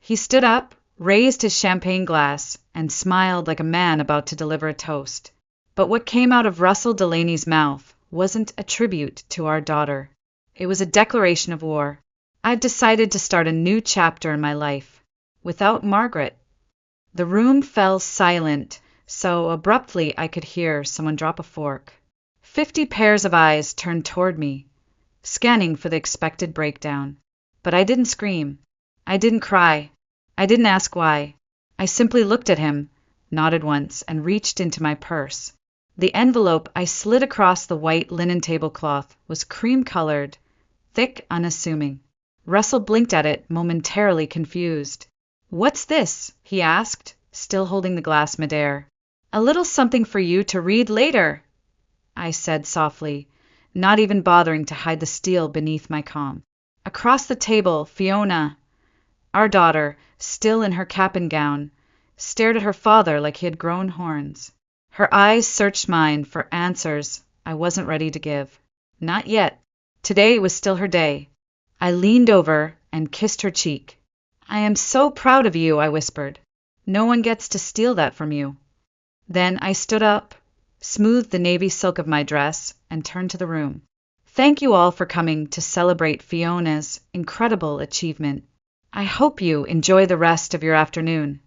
He stood up, raised his champagne glass, and smiled like a man about to deliver a toast. But what came out of Russell Delaney's mouth wasn't a tribute to our daughter. It was a declaration of war. I'd decided to start a new chapter in my life. Without Margaret. The room fell silent, so abruptly I could hear someone drop a fork. 50 pairs of eyes turned toward me, scanning for the expected breakdown. But I didn't scream. I didn't cry. I didn't ask why. I simply looked at him, nodded once, and reached into my purse. The envelope I slid across the white linen tablecloth was cream-colored, thick, unassuming. Russell blinked at it, momentarily confused. "What's this?" he asked, still holding the glass midair. "A little something for you to read later," I said softly, not even bothering to hide the steel beneath my calm. Across the table, Fiona, our daughter, still in her cap and gown, stared at her father like he had grown horns. Her eyes searched mine for answers I wasn't ready to give. Not yet. Today was still her day. I leaned over and kissed her cheek. "I am so proud of you," I whispered. "No one gets to steal that from you." Then I stood up, smoothed the navy silk of my dress, and turned to the room. "Thank you all for coming to celebrate Fiona's incredible achievement. I hope you enjoy the rest of your afternoon."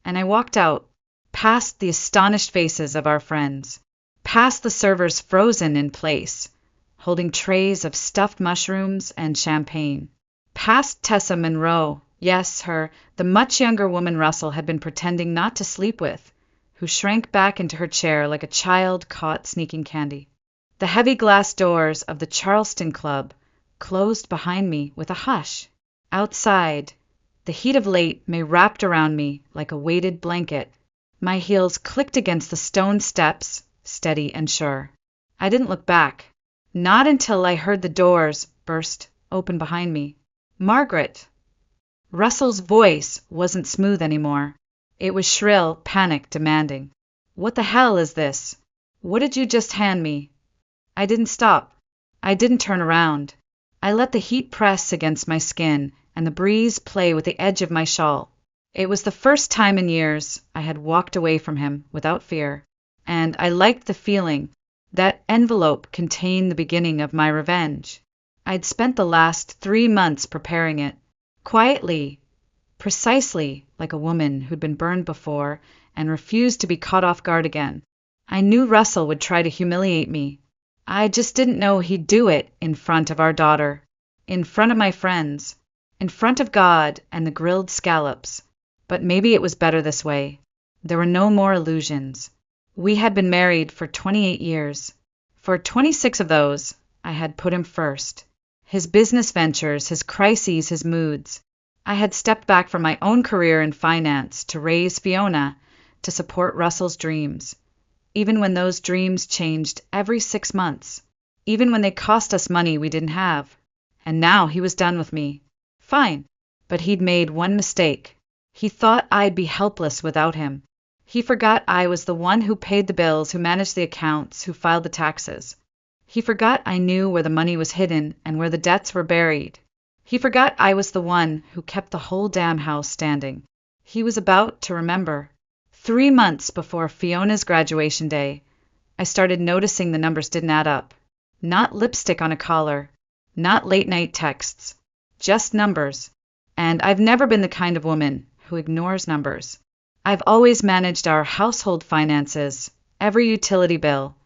And I walked out, past the astonished faces of our friends, past the servers frozen in place, holding trays of stuffed mushrooms and champagne, past Tessa Monroe, yes, her, the much younger woman Russell had been pretending not to sleep with, who shrank back into her chair like a child caught sneaking candy. The heavy glass doors of the Charleston Club closed behind me with a hush. Outside, the heat of late May wrapped around me like a weighted blanket. My heels clicked against the stone steps, steady and sure. I didn't look back, not until I heard the doors burst open behind me. "Margaret!" Russell's voice wasn't smooth anymore. It was shrill, panic, demanding. "What the hell is this? What did you just hand me?" I didn't stop. I didn't turn around. I let the heat press against my skin and the breeze play with the edge of my shawl. It was the first time in years I had walked away from him without fear, and I liked the feeling. That envelope contained the beginning of my revenge. I'd spent the last 3 months preparing it, quietly, precisely like a woman who'd been burned before and refused to be caught off guard again. I knew Russell would try to humiliate me. I just didn't know he'd do it in front of our daughter, in front of my friends, in front of God and the grilled scallops. But maybe it was better this way. There were no more illusions. We had been married for 28 years. For 26 of those, I had put him first. His business ventures, his crises, his moods. I had stepped back from my own career in finance to raise Fiona, to support Russell's dreams. Even when those dreams changed every 6 months. Even when they cost us money we didn't have. And now he was done with me. Fine. But he'd made one mistake. He thought I'd be helpless without him. He forgot I was the one who paid the bills, who managed the accounts, who filed the taxes. He forgot I knew where the money was hidden and where the debts were buried. He forgot I was the one who kept the whole damn house standing. He was about to remember. 3 months before Fiona's graduation day, I started noticing the numbers didn't add up. Not lipstick on a collar, not late-night texts, just numbers. And I've never been the kind of woman who ignores numbers. I've always managed our household finances, every utility bill,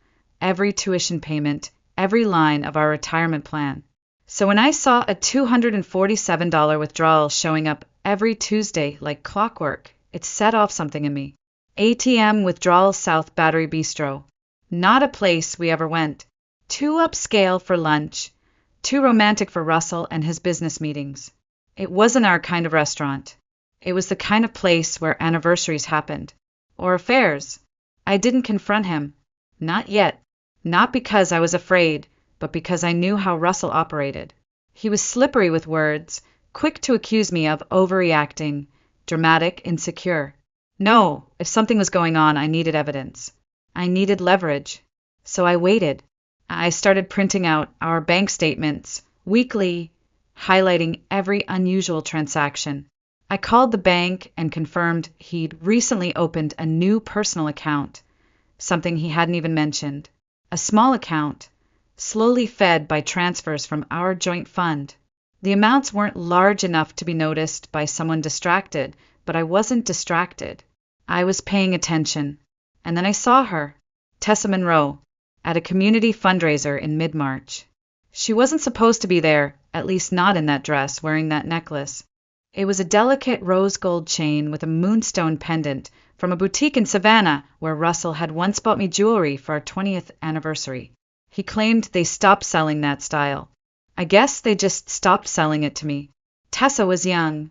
every tuition payment, every line of our retirement plan. So when I saw a $247 withdrawal showing up every Tuesday like clockwork, it set off something in me. ATM Withdrawal South Battery Bistro. Not a place we ever went. Too upscale for lunch. Too romantic for Russell and his business meetings. It wasn't our kind of restaurant. It was the kind of place where anniversaries happened. Or affairs. I didn't confront him. Not yet. Not because I was afraid, but because I knew how Russell operated. He was slippery with words, quick to accuse me of overreacting, dramatic, insecure. No, if something was going on, I needed evidence. I needed leverage. So I waited. I started printing out our bank statements, weekly, highlighting every unusual transaction. I called the bank and confirmed he'd recently opened a new personal account, something he hadn't even mentioned. A small account, slowly fed by transfers from our joint fund. The amounts weren't large enough to be noticed by someone distracted, but I wasn't distracted. I was paying attention. And then I saw her, Tessa Monroe, at a community fundraiser in mid-March. She wasn't supposed to be there, at least not in that dress, wearing that necklace. It was a delicate rose gold chain with a moonstone pendant from a boutique in Savannah where Russell had once bought me jewelry for our 20th anniversary. He claimed they stopped selling that style. I guess they just stopped selling it to me. Tessa was young,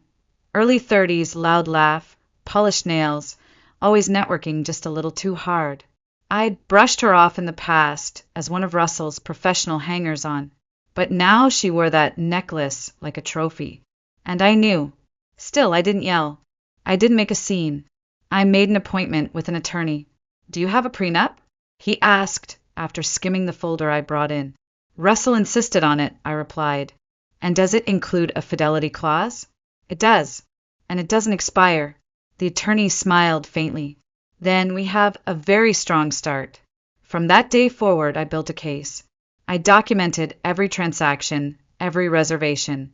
early 30s, loud laugh, polished nails, always networking just a little too hard. I'd brushed her off in the past as one of Russell's professional hangers-on, but now she wore that necklace like a trophy. And I knew. Still, I didn't yell. I didn't make a scene. I made an appointment with an attorney. "Do you have a prenup?" he asked after skimming the folder I brought in. "Russell insisted on it," I replied. "And does it include a fidelity clause?" "It does. And it doesn't expire." The attorney smiled faintly. "Then we have a very strong start." From that day forward, I built a case. I documented every transaction, every reservation,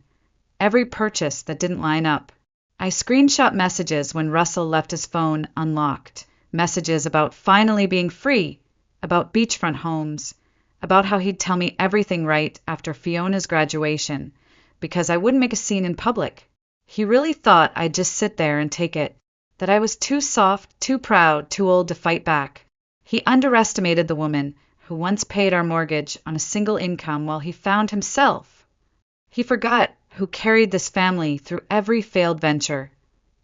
every purchase that didn't line up. I screenshot messages when Russell left his phone unlocked, messages about finally being free, about beachfront homes, about how he'd tell me everything right after Fiona's graduation, because I wouldn't make a scene in public. He really thought I'd just sit there and take it, that I was too soft, too proud, too old to fight back. He underestimated the woman who once paid our mortgage on a single income while he found himself. He forgot who carried this family through every failed venture,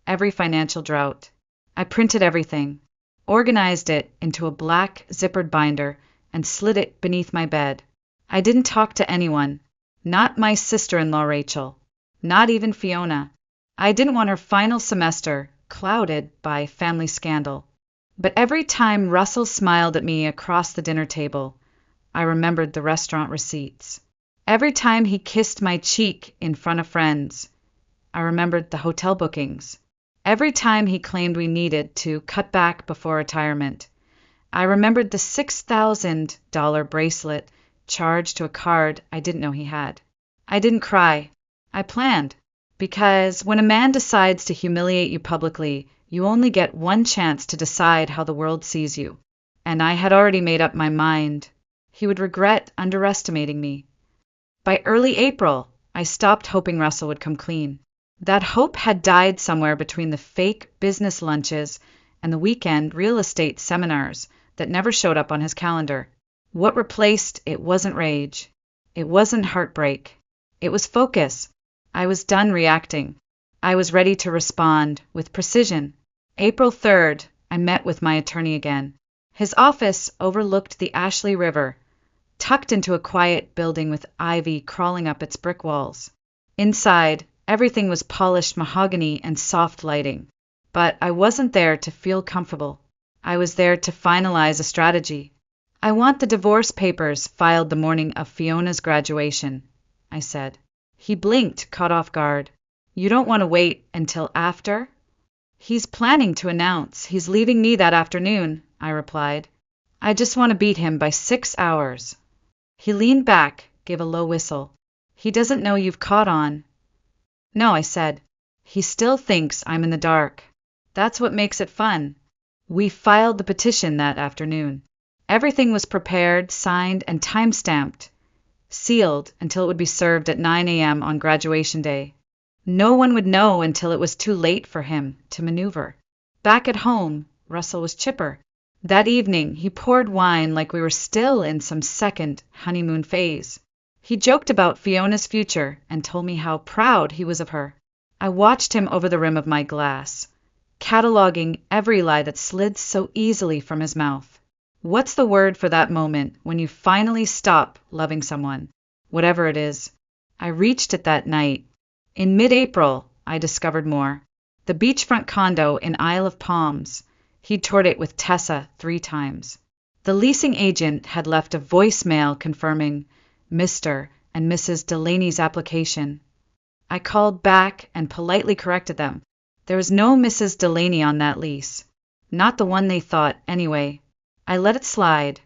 every financial drought. I printed everything, organized it into a black zippered binder, and slid it beneath my bed. I didn't talk to anyone, not my sister-in-law Rachel, not even Fiona. I didn't want her final semester clouded by family scandal. But every time Russell smiled at me across the dinner table, I remembered the restaurant receipts. Every time he kissed my cheek in front of friends, I remembered the hotel bookings. Every time he claimed we needed to cut back before retirement, I remembered the $6,000 bracelet charged to a card I didn't know he had. I didn't cry. I planned. Because when a man decides to humiliate you publicly, you only get one chance to decide how the world sees you. And I had already made up my mind. He would regret underestimating me. By early April, I stopped hoping Russell would come clean. That hope had died somewhere between the fake business lunches and the weekend real estate seminars that never showed up on his calendar. What replaced it wasn't rage. It wasn't heartbreak. It was focus. I was done reacting. I was ready to respond with precision. April 3rd, I met with my attorney again. His office overlooked the Ashley River, tucked into a quiet building with ivy crawling up its brick walls. Inside, everything was polished mahogany and soft lighting. But I wasn't there to feel comfortable. I was there to finalize a strategy. "I want the divorce papers filed the morning of Fiona's graduation," I said. He blinked, caught off guard. "You don't want to wait until after?" "He's planning to announce he's leaving me that afternoon," I replied. "I just want to beat him by 6 hours." He leaned back, gave a low whistle. "He doesn't know you've caught on." "No," I said. "He still thinks I'm in the dark. That's what makes it fun." We filed the petition that afternoon. Everything was prepared, signed, and time-stamped, sealed until it would be served at 9 a.m. on graduation day. No one would know until it was too late for him to maneuver. Back at home, Russell was chipper. That evening, he poured wine like we were still in some second honeymoon phase. He joked about Fiona's future and told me how proud he was of her. I watched him over the rim of my glass, cataloging every lie that slid so easily from his mouth. What's the word for that moment when you finally stop loving someone, whatever it is? I reached it that night. In mid-April, I discovered more. The beachfront condo in Isle of Palms. He'd toured it with Tessa 3 times. The leasing agent had left a voicemail confirming Mr. and Mrs. Delaney's application. I called back and politely corrected them. There was no Mrs. Delaney on that lease. Not the one they thought, anyway. I let it slide.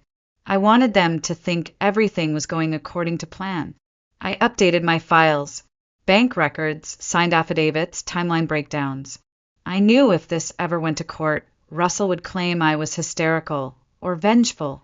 I wanted them to think everything was going according to plan. I updated my files, bank records, signed affidavits, timeline breakdowns. I knew if this ever went to court, Russell would claim I was hysterical or vengeful.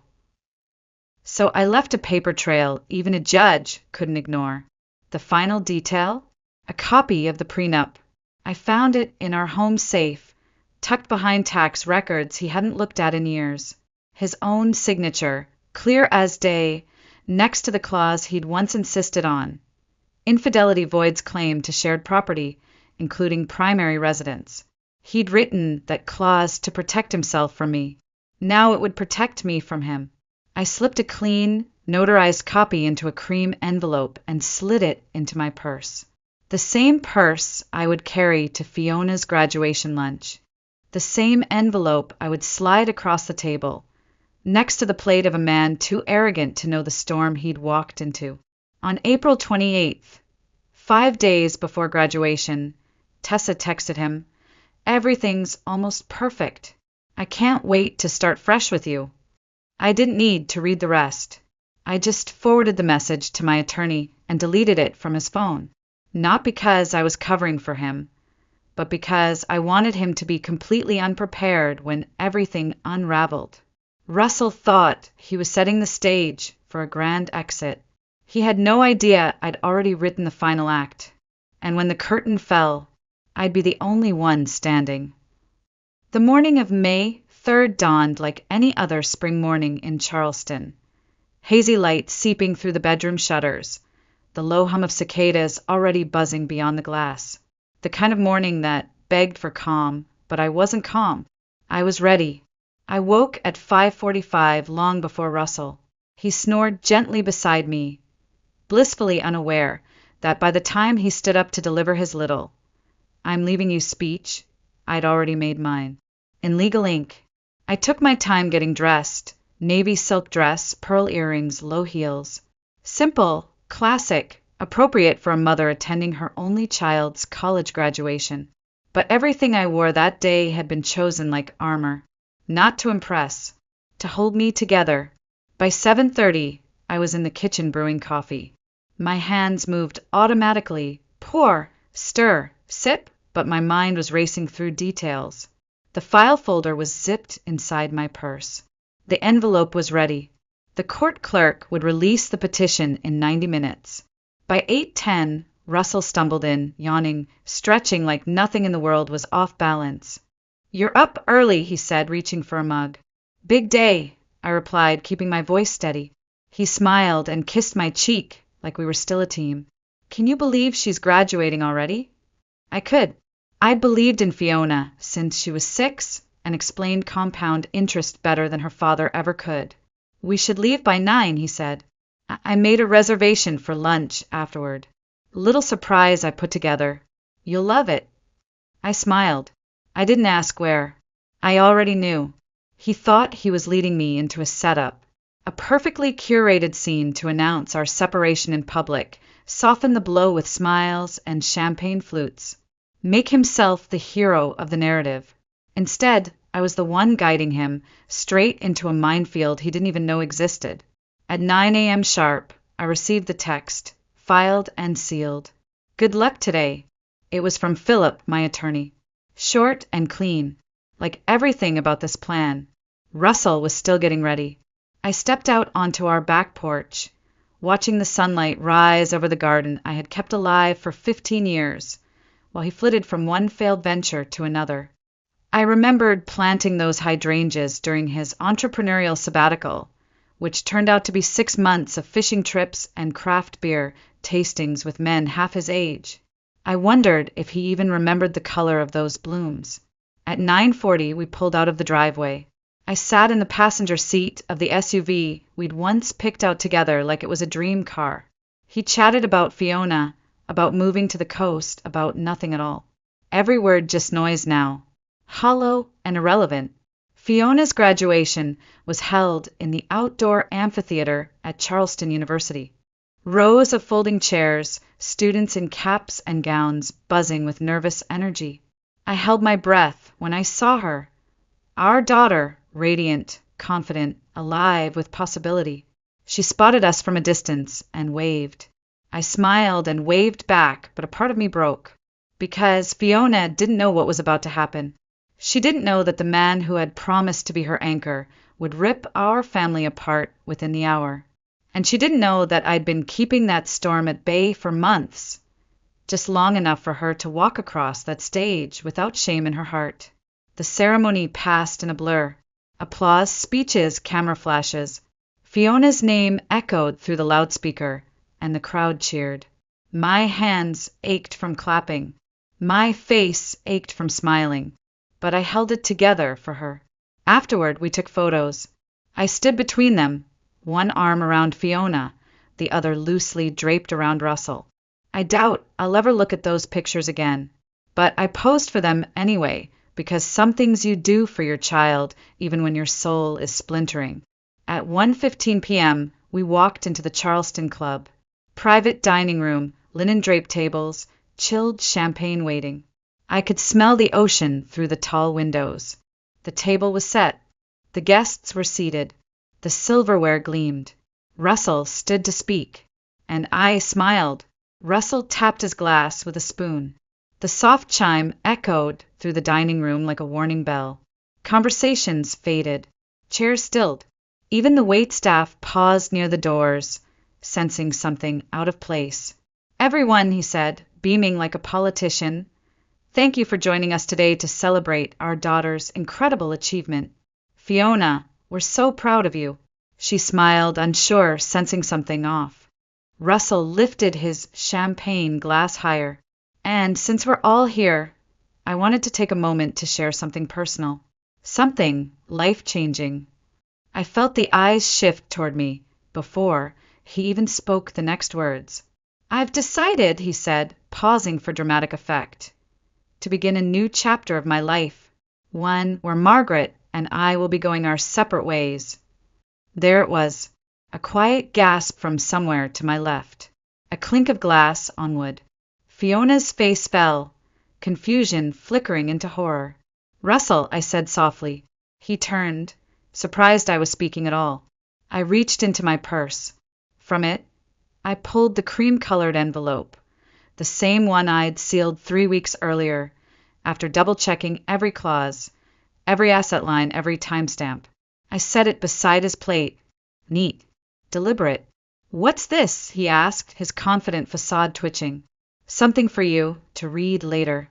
So I left a paper trail even a judge couldn't ignore. The final detail? A copy of the prenup. I found it in our home safe, tucked behind tax records he hadn't looked at in years. His own signature, clear as day, next to the clause he'd once insisted on. Infidelity voids claim to shared property, including primary residence. He'd written that clause to protect himself from me. Now it would protect me from him. I slipped a clean, notarized copy into a cream envelope and slid it into my purse. The same purse I would carry to Fiona's graduation lunch. The same envelope I would slide across the table, next to the plate of a man too arrogant to know the storm he'd walked into. On April 28th, 5 days before graduation, Tessa texted him, "Everything's almost perfect. I can't wait to start fresh with you." I didn't need to read the rest. I just forwarded the message to my attorney and deleted it from his phone. Not because I was covering for him, but because I wanted him to be completely unprepared when everything unraveled. Russell thought he was setting the stage for a grand exit. He had no idea I'd already written the final act, and when the curtain fell, I'd be the only one standing. The morning of May 3rd dawned like any other spring morning in Charleston. Hazy light seeping through the bedroom shutters, the low hum of cicadas already buzzing beyond the glass. The kind of morning that begged for calm, but I wasn't calm. I was ready. I woke at 5:45 long before Russell. He snored gently beside me, blissfully unaware that by the time he stood up to deliver his little "I'm leaving you" speech, I'd already made mine. In legal ink. I took my time getting dressed. Navy silk dress, pearl earrings, low heels. Simple, classic, appropriate for a mother attending her only child's college graduation. But everything I wore that day had been chosen like armor. Not to impress, to hold me together. By 7:30, I was in the kitchen brewing coffee. My hands moved automatically, pour, stir, sip, but my mind was racing through details. The file folder was zipped inside my purse. The envelope was ready. The court clerk would release the petition in 90 minutes. By 8:10, Russell stumbled in, yawning, stretching like nothing in the world was off balance. "You're up early," he said, reaching for a mug. "Big day," I replied, keeping my voice steady. He smiled and kissed my cheek like we were still a team. "Can you believe she's graduating already?" I could. I'd believed in Fiona since she was 6 and explained compound interest better than her father ever could. "We should leave by 9, he said. I made a reservation for lunch afterward. Little surprise I put together. You'll love it." I smiled. I didn't ask where. I already knew. He thought he was leading me into a setup. A perfectly curated scene to announce our separation in public, soften the blow with smiles and champagne flutes. Make himself the hero of the narrative. Instead, I was the one guiding him straight into a minefield he didn't even know existed. At 9 a.m. sharp, I received the text, filed and sealed. "Good luck today." It was from Philip, my attorney. Short and clean, like everything about this plan. Russell was still getting ready. I stepped out onto our back porch, watching the sunlight rise over the garden I had kept alive for 15 years, while he flitted from one failed venture to another. I remembered planting those hydrangeas during his entrepreneurial sabbatical, which turned out to be 6 months of fishing trips and craft beer tastings with men half his age. I wondered if he even remembered the color of those blooms. At 9:40, we pulled out of the driveway. I sat in the passenger seat of the SUV we'd once picked out together like it was a dream car. He chatted about Fiona, about moving to the coast, about nothing at all. Every word just noise now, hollow and irrelevant. Fiona's graduation was held in the outdoor amphitheater at Charleston University. Rows of folding chairs, students in caps and gowns buzzing with nervous energy. I held my breath when I saw her. Our daughter, radiant, confident, alive with possibility. She spotted us from a distance and waved. I smiled and waved back, but a part of me broke. Because Fiona didn't know what was about to happen. She didn't know that the man who had promised to be her anchor would rip our family apart within the hour. And she didn't know that I'd been keeping that storm at bay for months, just long enough for her to walk across that stage without shame in her heart. The ceremony passed in a blur. Applause, speeches, camera flashes. Fiona's name echoed through the loudspeaker, and the crowd cheered. My hands ached from clapping. My face ached from smiling, but I held it together for her. Afterward, we took photos. I stood between them, one arm around Fiona, the other loosely draped around Russell. I doubt I'll ever look at those pictures again, but I posed for them anyway, because some things you do for your child even when your soul is splintering. At 1:15 p.m., we walked into the Charleston Club. Private dining room, linen-draped tables, chilled champagne waiting. I could smell the ocean through the tall windows. The table was set. The guests were seated. The silverware gleamed. Russell stood to speak, and I smiled. Russell tapped his glass with a spoon. The soft chime echoed through the dining room like a warning bell. Conversations faded. Chairs stilled. Even the waitstaff paused near the doors, sensing something out of place. Everyone, he said, beaming like a politician, thank you for joining us today to celebrate our daughter's incredible achievement. Fiona, we're so proud of you. She smiled, unsure, sensing something off. Russell lifted his champagne glass higher. And since we're all here, I wanted to take a moment to share something personal. Something life-changing. I felt the eyes shift toward me before he even spoke the next words. I've decided, he said, pausing for dramatic effect, to begin a new chapter of my life, one where Margaret and I will be going our separate ways. There it was, a quiet gasp from somewhere to my left, a clink of glass on wood. Fiona's face fell, confusion flickering into horror. Russell, I said softly. He turned, surprised I was speaking at all. I reached into my purse. From it, I pulled the cream-colored envelope, the same one I'd sealed 3 weeks earlier, after double-checking every clause, every asset line, every timestamp. I set it beside his plate. Neat. Deliberate. What's this? He asked, his confident facade twitching. Something for you to read later.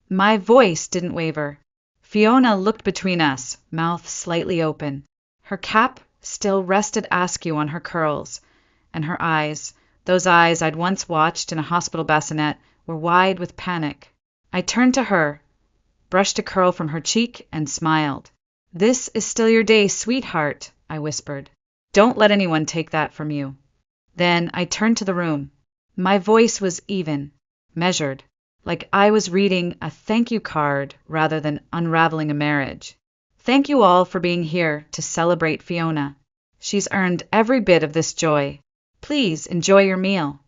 My voice didn't waver. Fiona looked between us, mouth slightly open. Her cap still rested askew on her curls, and her eyes, those eyes I'd once watched in a hospital bassinet, were wide with panic. I turned to her, brushed a curl from her cheek, and smiled. This is still your day, sweetheart, I whispered. Don't let anyone take that from you. Then I turned to the room. My voice was even, measured, like I was reading a thank you card rather than unraveling a marriage. Thank you all for being here to celebrate Fiona. She's earned every bit of this joy. Please enjoy your meal.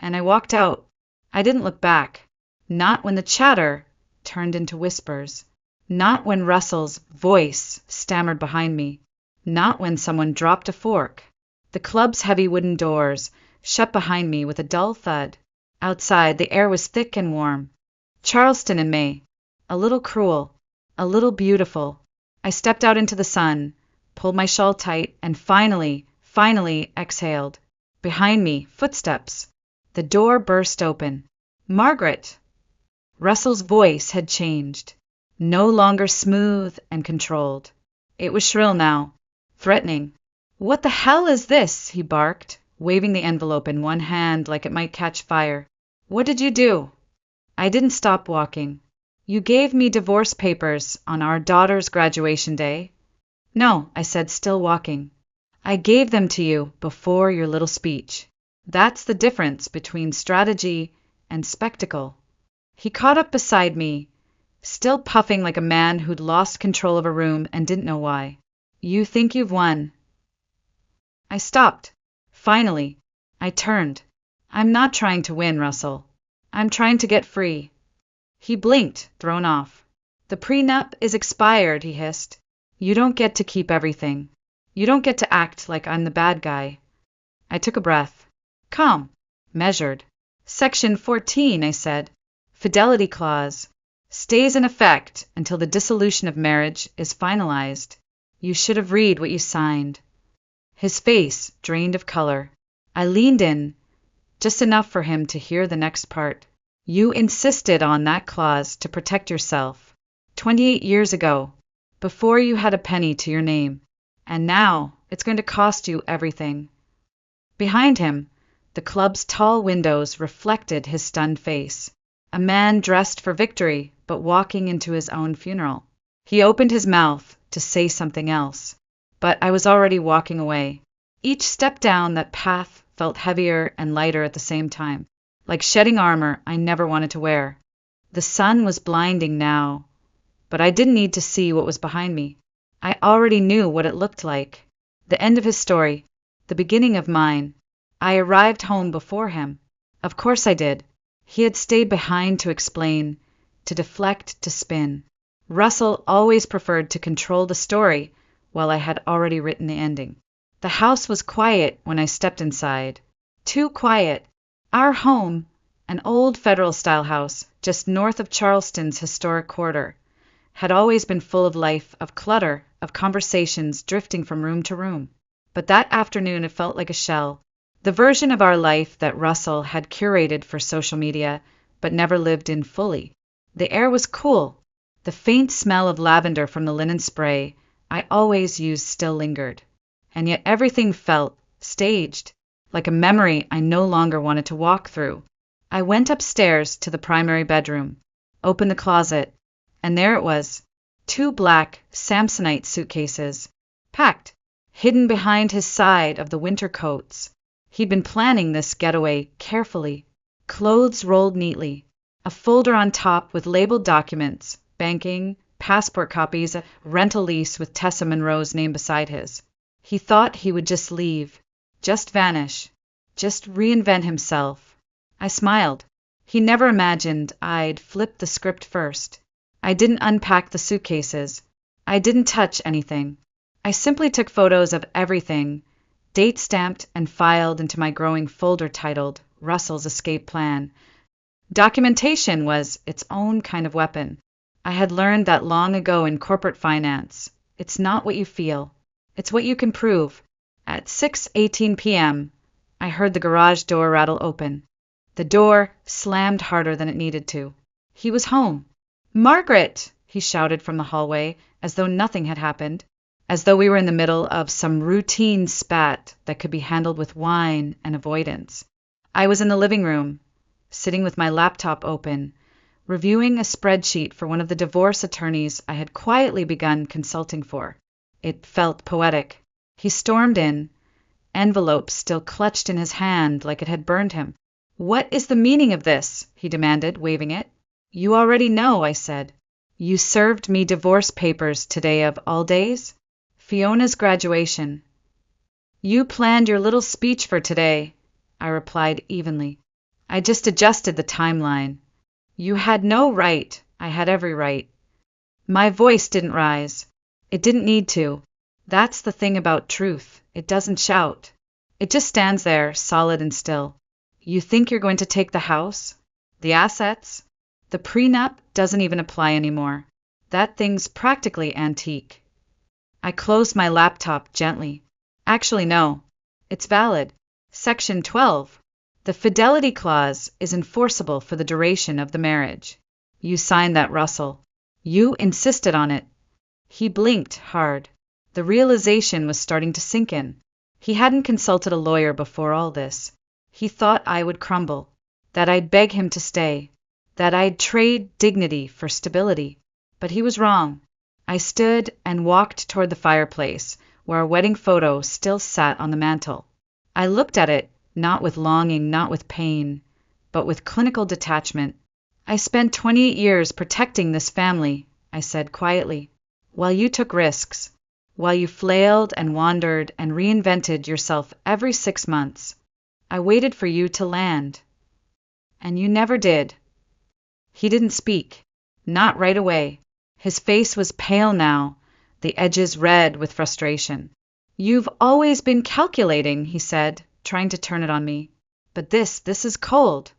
And I walked out. I didn't look back. Not when the chatter turned into whispers. Not when Russell's voice stammered behind me. Not when someone dropped a fork. The club's heavy wooden doors shut behind me with a dull thud. Outside, the air was thick and warm. Charleston in May. A little cruel. A little beautiful. I stepped out into the sun, pulled my shawl tight, and finally exhaled. Behind me, footsteps. The door burst open. Margaret! Russell's voice had changed. No longer smooth and controlled. It was shrill now, threatening. What the hell is this? He barked, waving the envelope in one hand like it might catch fire. What did you do? I didn't stop walking. You gave me divorce papers on our daughter's graduation day. No, I said, still walking. I gave them to you before your little speech. That's the difference between strategy and spectacle. He caught up beside me, still puffing like a man who'd lost control of a room and didn't know why. You think you've won. I stopped. Finally. I turned. I'm not trying to win, Russell. I'm trying to get free. He blinked, thrown off. The prenup is expired, he hissed. You don't get to keep everything. You don't get to act like I'm the bad guy. I took a breath. Calm. Measured. Section 14, I said. Fidelity clause. Stays in effect until the dissolution of marriage is finalized. You should have read what you signed. His face drained of color. I leaned in, just enough for him to hear the next part. You insisted on that clause to protect yourself. 28 years ago, before you had a penny to your name. And now it's going to cost you everything. Behind him, the club's tall windows reflected his stunned face. A man dressed for victory, but walking into his own funeral. He opened his mouth to say something else, but I was already walking away. Each step down that path felt heavier and lighter at the same time, like shedding armor I never wanted to wear. The sun was blinding now, but I didn't need to see what was behind me. I already knew what it looked like. The end of his story, the beginning of mine. I arrived home before him. Of course I did. He had stayed behind to explain, to deflect, to spin. Russell always preferred to control the story, while I had already written the ending. The house was quiet when I stepped inside. Too quiet. Our home, an old federal-style house just north of Charleston's historic quarter, had always been full of life, of clutter, of conversations drifting from room to room. But that afternoon it felt like a shell, the version of our life that Russell had curated for social media, but never lived in fully. The air was cool. The faint smell of lavender from the linen spray I always used still lingered. And yet everything felt staged, like a memory I no longer wanted to walk through. I went upstairs to the primary bedroom, opened the closet, and there it was, 2 black Samsonite suitcases, packed, hidden behind his side of the winter coats. He'd been planning this getaway carefully. Clothes rolled neatly, a folder on top with labeled documents, banking, passport copies, a rental lease with Tessa Monroe's name beside his. He thought he would just leave, just vanish, just reinvent himself. I smiled. He never imagined I'd flip the script first. I didn't unpack the suitcases. I didn't touch anything. I simply took photos of everything, date-stamped and filed into my growing folder titled Russell's Escape Plan. Documentation was its own kind of weapon. I had learned that long ago in corporate finance. It's not what you feel. It's what you can prove. At 6:18 p.m., I heard the garage door rattle open. The door slammed harder than it needed to. He was home. "Margaret!" he shouted from the hallway, as though nothing had happened, as though we were in the middle of some routine spat that could be handled with wine and avoidance. I was in the living room, sitting with my laptop open, reviewing a spreadsheet for one of the divorce attorneys I had quietly begun consulting for. It felt poetic. He stormed in, envelope still clutched in his hand like it had burned him. "What is the meaning of this?" he demanded, waving it. "You already know," I said. "You served me divorce papers today of all days? Fiona's graduation." "You planned your little speech for today," I replied evenly. I just adjusted the timeline. "You had no right. I had every right." My voice didn't rise. It didn't need to. That's the thing about truth. It doesn't shout. It just stands there, solid and still. You think you're going to take the house? The assets? The prenup doesn't even apply anymore. That thing's practically antique. I closed my laptop gently. Actually, no. It's valid. Section 12. The fidelity clause is enforceable for the duration of the marriage. You signed that, Russell. You insisted on it. He blinked hard. The realization was starting to sink in. He hadn't consulted a lawyer before all this. He thought I would crumble, that I'd beg him to stay, that I'd trade dignity for stability. But he was wrong. I stood and walked toward the fireplace, where our wedding photo still sat on the mantel. I looked at it, not with longing, not with pain, but with clinical detachment. "I spent 28 years protecting this family," I said quietly, "while you took risks, while you flailed and wandered and reinvented yourself every 6 months. I waited for you to land. And you never did. He didn't speak. Not right away. His face was pale now, the edges red with frustration. You've always been calculating, he said, trying to turn it on me. But this is cold.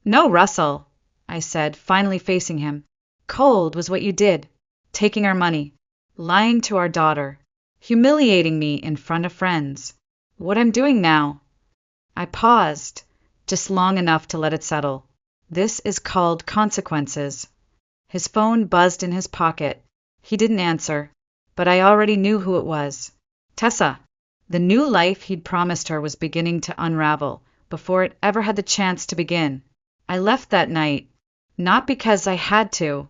No, Russell, I said, finally facing him. Cold was what you did. Taking our money. Lying to our daughter. Humiliating me in front of friends. What I'm doing now. I paused, just long enough to let it settle. This is called consequences. His phone buzzed in his pocket. He didn't answer, but I already knew who it was. Tessa. The new life he'd promised her was beginning to unravel before it ever had the chance to begin. I left that night, not because I had to,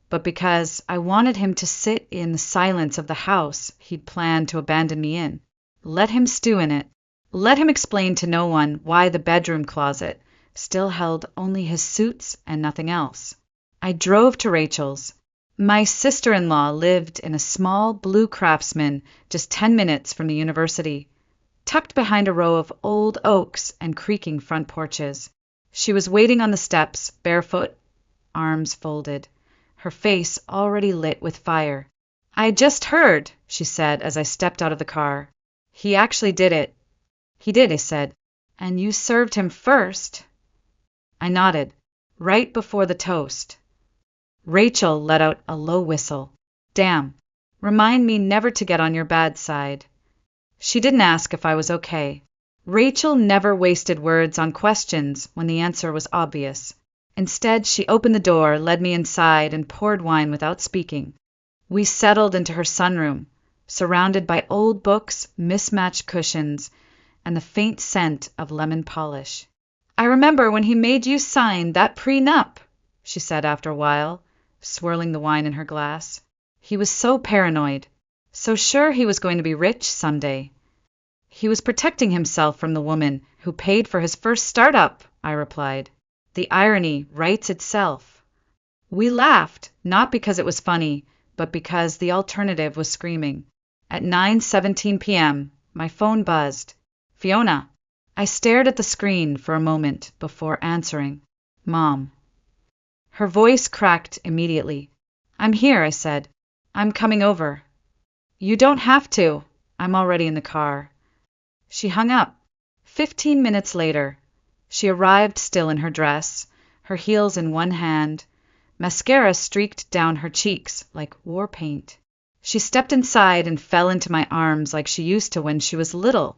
but because I wanted him to sit in the silence of the house he'd planned to abandon me in. Let him stew in it. Let him explain to no one why the bedroom closet still held only his suits and nothing else. I drove to Rachel's. My sister-in-law lived in a small blue Craftsman just 10 minutes from the university, tucked behind a row of old oaks and creaking front porches. She was waiting on the steps, barefoot, arms folded, her face already lit with fire. I just heard, she said as I stepped out of the car. He actually did it. He did, I said. And you served him first. I nodded, right before the toast. Rachel let out a low whistle. Damn. Remind me never to get on your bad side. She didn't ask if I was okay. Rachel never wasted words on questions when the answer was obvious. Instead, she opened the door, led me inside, and poured wine without speaking. We settled into her sunroom, surrounded by old books, mismatched cushions, and the faint scent of lemon polish. I remember when he made you sign that prenup, she said after a while, swirling the wine in her glass. He was so paranoid, so sure he was going to be rich someday. He was protecting himself from the woman who paid for his first startup, I replied. The irony writes itself. We laughed, not because it was funny, but because the alternative was screaming. At 9:17 p.m., my phone buzzed. Fiona. I stared at the screen for a moment before answering. Mom. Her voice cracked immediately. I'm here, I said. I'm coming over. You don't have to. I'm already in the car. She hung up. 15 minutes later, she arrived still in her dress, her heels in one hand, mascara streaked down her cheeks like war paint. She stepped inside and fell into my arms like she used to when she was little.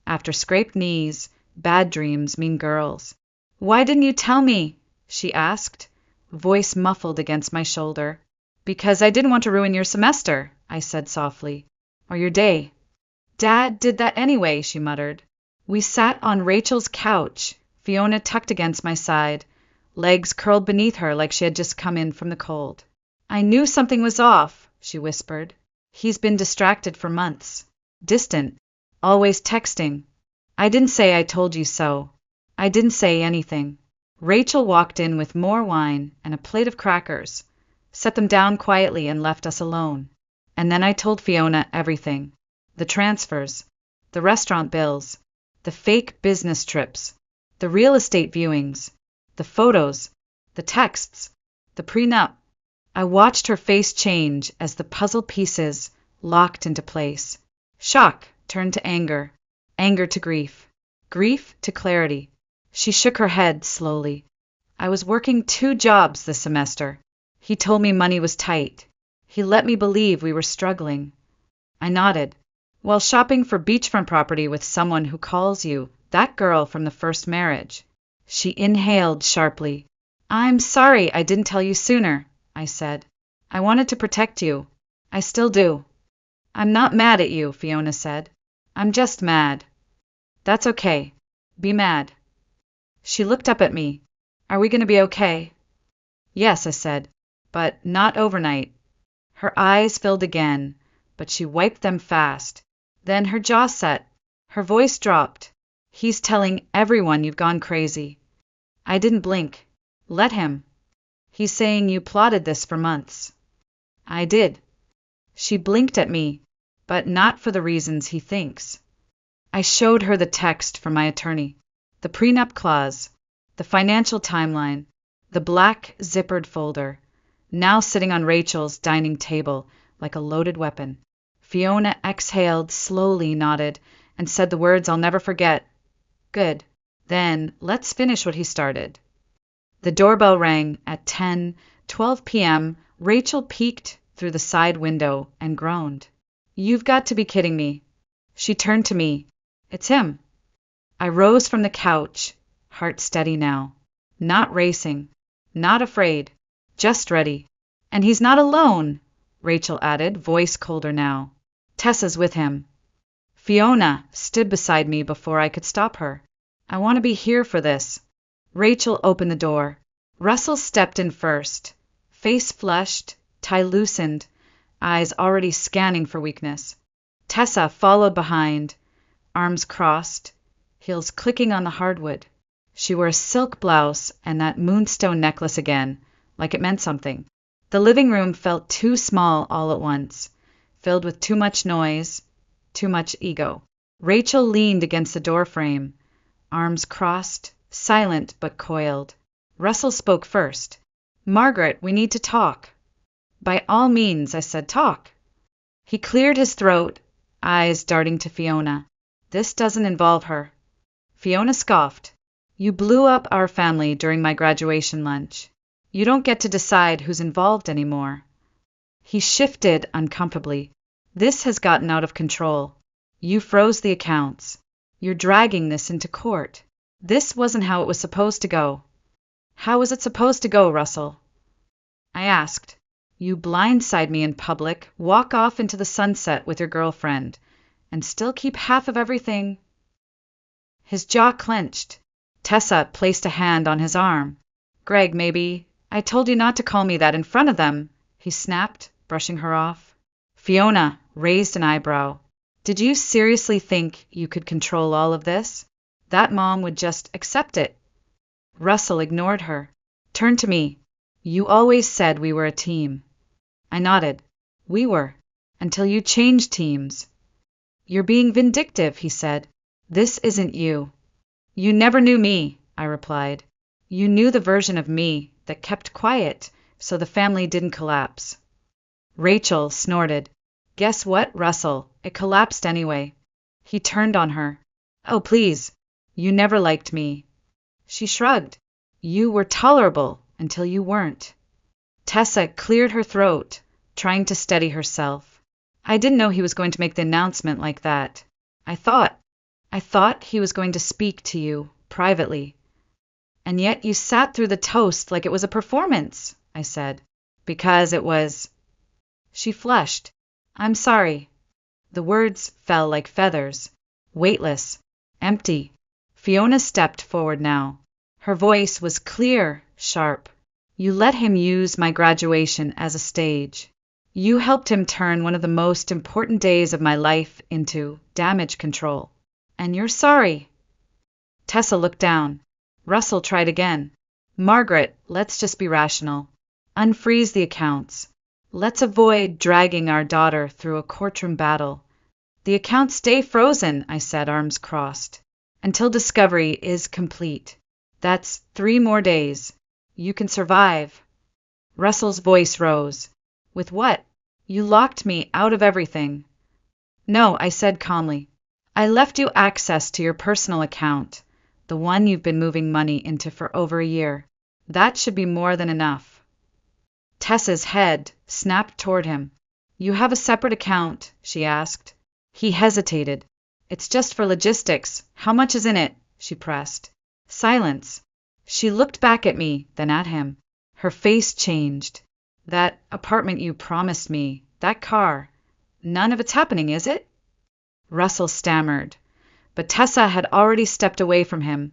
After scraped knees, bad dreams mean girls. Why didn't you tell me? She asked, voice muffled against my shoulder. Because I didn't want to ruin your semester, I said softly. Or your day. Dad did that anyway, she muttered. We sat on Rachel's couch, Fiona tucked against my side, legs curled beneath her like she had just come in from the cold. I knew something was off, she whispered. He's been distracted for months. Distant. Always texting. I didn't say I told you so. I didn't say anything. Rachel walked in with more wine and a plate of crackers, set them down quietly and left us alone. And then I told Fiona everything. The transfers, the restaurant bills, the fake business trips, the real estate viewings, the photos, the texts, the prenup. I watched her face change as the puzzle pieces locked into place. Shock turned to anger, anger to grief, grief to clarity. She shook her head slowly. I was working 2 jobs this semester. He told me money was tight. He let me believe we were struggling. I nodded. While shopping for beachfront property with someone who calls you that girl from the first marriage. She inhaled sharply. I'm sorry I didn't tell you sooner, I said. I wanted to protect you. I still do. I'm not mad at you, Fiona said. I'm just mad. That's okay. Be mad. She looked up at me. Are we going to be okay? Yes, I said, but not overnight. Her eyes filled again, but she wiped them fast. Then her jaw set. Her voice dropped. He's telling everyone you've gone crazy. I didn't blink. Let him. He's saying you plotted this for months. I did. She blinked at me, but not for the reasons he thinks. I showed her the text from my attorney. The prenup clause, the financial timeline, the black zippered folder, now sitting on Rachel's dining table like a loaded weapon. Fiona exhaled, slowly nodded, and said the words I'll never forget. Good. Then let's finish what he started. The doorbell rang at 10:12 p.m. Rachel peeked through the side window and groaned. You've got to be kidding me. She turned to me. It's him. I rose from the couch, heart steady now. Not racing. Not afraid. Just ready. And he's not alone, Rachel added, voice colder now. Tessa's with him. Fiona stood beside me before I could stop her. I want to be here for this. Rachel opened the door. Russell stepped in first. Face flushed, tie loosened, eyes already scanning for weakness. Tessa followed behind, arms crossed, heels clicking on the hardwood. She wore a silk blouse and that moonstone necklace again, like it meant something. The living room felt too small all at once, filled with too much noise, too much ego. Rachel leaned against the doorframe, arms crossed, silent but coiled. Russell spoke first. Margaret, we need to talk. By all means, I said, talk. He cleared his throat, eyes darting to Fiona. This doesn't involve her. Fiona scoffed. You blew up our family during my graduation lunch. You don't get to decide who's involved anymore. He shifted uncomfortably. This has gotten out of control. You froze the accounts. You're dragging this into court. This wasn't how it was supposed to go. How was it supposed to go, Russell? I asked. You blindside me in public, walk off into the sunset with your girlfriend, and still keep half of everything. His jaw clenched. Tessa placed a hand on his arm. Greg, maybe. I told you not to call me that in front of them, he snapped, brushing her off. Fiona raised an eyebrow. Did you seriously think you could control all of this? That mom would just accept it. Russell ignored her. Turned to me. You always said we were a team. I nodded. We were. Until you changed teams. You're being vindictive, he said. This isn't you. You never knew me, I replied. You knew the version of me that kept quiet so the family didn't collapse. Rachel snorted. Guess what, Russell? It collapsed anyway. He turned on her. Oh, please. You never liked me. She shrugged. You were tolerable until you weren't. Tessa cleared her throat, trying to steady herself. I didn't know he was going to make the announcement like that. I thought he was going to speak to you privately. And yet you sat through the toast like it was a performance, I said. Because it was. She flushed. I'm sorry. The words fell like feathers, weightless, empty. Fiona stepped forward now. Her voice was clear, sharp. You let him use my graduation as a stage. You helped him turn one of the most important days of my life into damage control. And you're sorry. Tessa looked down. Russell tried again. Margaret, let's just be rational. Unfreeze the accounts. Let's avoid dragging our daughter through a courtroom battle. The accounts stay frozen, I said, arms crossed, until discovery is complete. That's 3 more days. You can survive. Russell's voice rose. With what? You locked me out of everything. No, I said calmly. I left you access to your personal account, the one you've been moving money into for over a year. That should be more than enough. Tessa's head snapped toward him. You have a separate account, she asked. He hesitated. It's just for logistics. How much is in it? She pressed. Silence. She looked back at me, then at him. Her face changed. That apartment you promised me, that car, none of it's happening, is it? Russell stammered, but Tessa had already stepped away from him,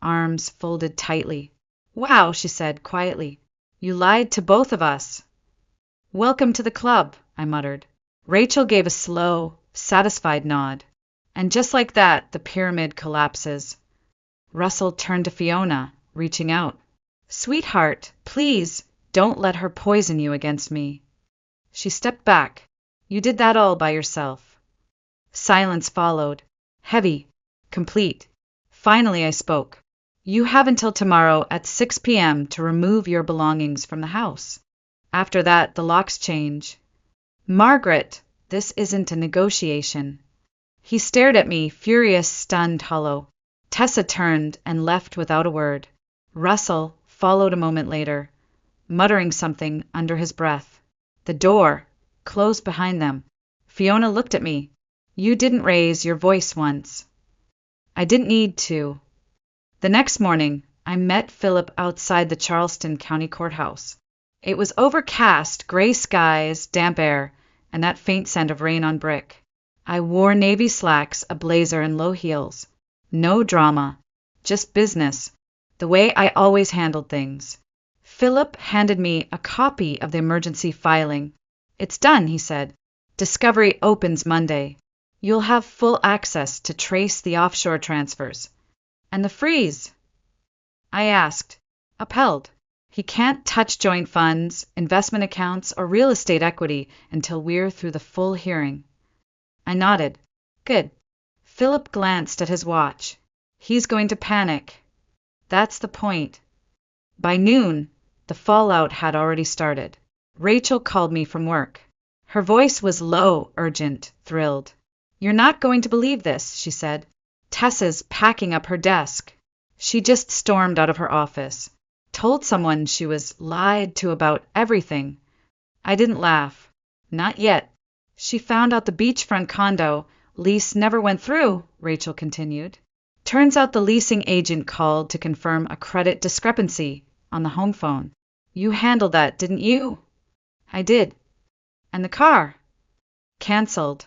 arms folded tightly. Wow, she said quietly. You lied to both of us. Welcome to the club, I muttered. Rachel gave a slow, satisfied nod. And just like that, the pyramid collapses. Russell turned to Fiona, reaching out. Sweetheart, please, don't let her poison you against me. She stepped back. You did that all by yourself. Silence followed. Heavy. Complete. Finally, I spoke. You have until tomorrow at 6 p.m. to remove your belongings from the house. After that, the locks change. Margaret, this isn't a negotiation. He stared at me, furious, stunned, hollow. Tessa turned and left without a word. Russell followed a moment later, muttering something under his breath. The door closed behind them. Fiona looked at me. You didn't raise your voice once. I didn't need to. The next morning, I met Philip outside the Charleston County Courthouse. It was overcast, gray skies, damp air, and that faint scent of rain on brick. I wore navy slacks, a blazer, and low heels. No drama, just business, the way I always handled things. Philip handed me a copy of the emergency filing. It's done, he said. Discovery opens Monday. You'll have full access to trace the offshore transfers. And the freeze? I asked. Upheld. He can't touch joint funds, investment accounts, or real estate equity until we're through the full hearing. I nodded. Good. Philip glanced at his watch. He's going to panic. That's the point. By noon, the fallout had already started. Rachel called me from work. Her voice was low, urgent, thrilled. You're not going to believe this, she said. Tessa's packing up her desk. She just stormed out of her office. Told someone she was lied to about everything. I didn't laugh. Not yet. She found out the beachfront condo lease never went through, Rachel continued. Turns out the leasing agent called to confirm a credit discrepancy on the home phone. You handled that, didn't you? I did. And the car? Cancelled.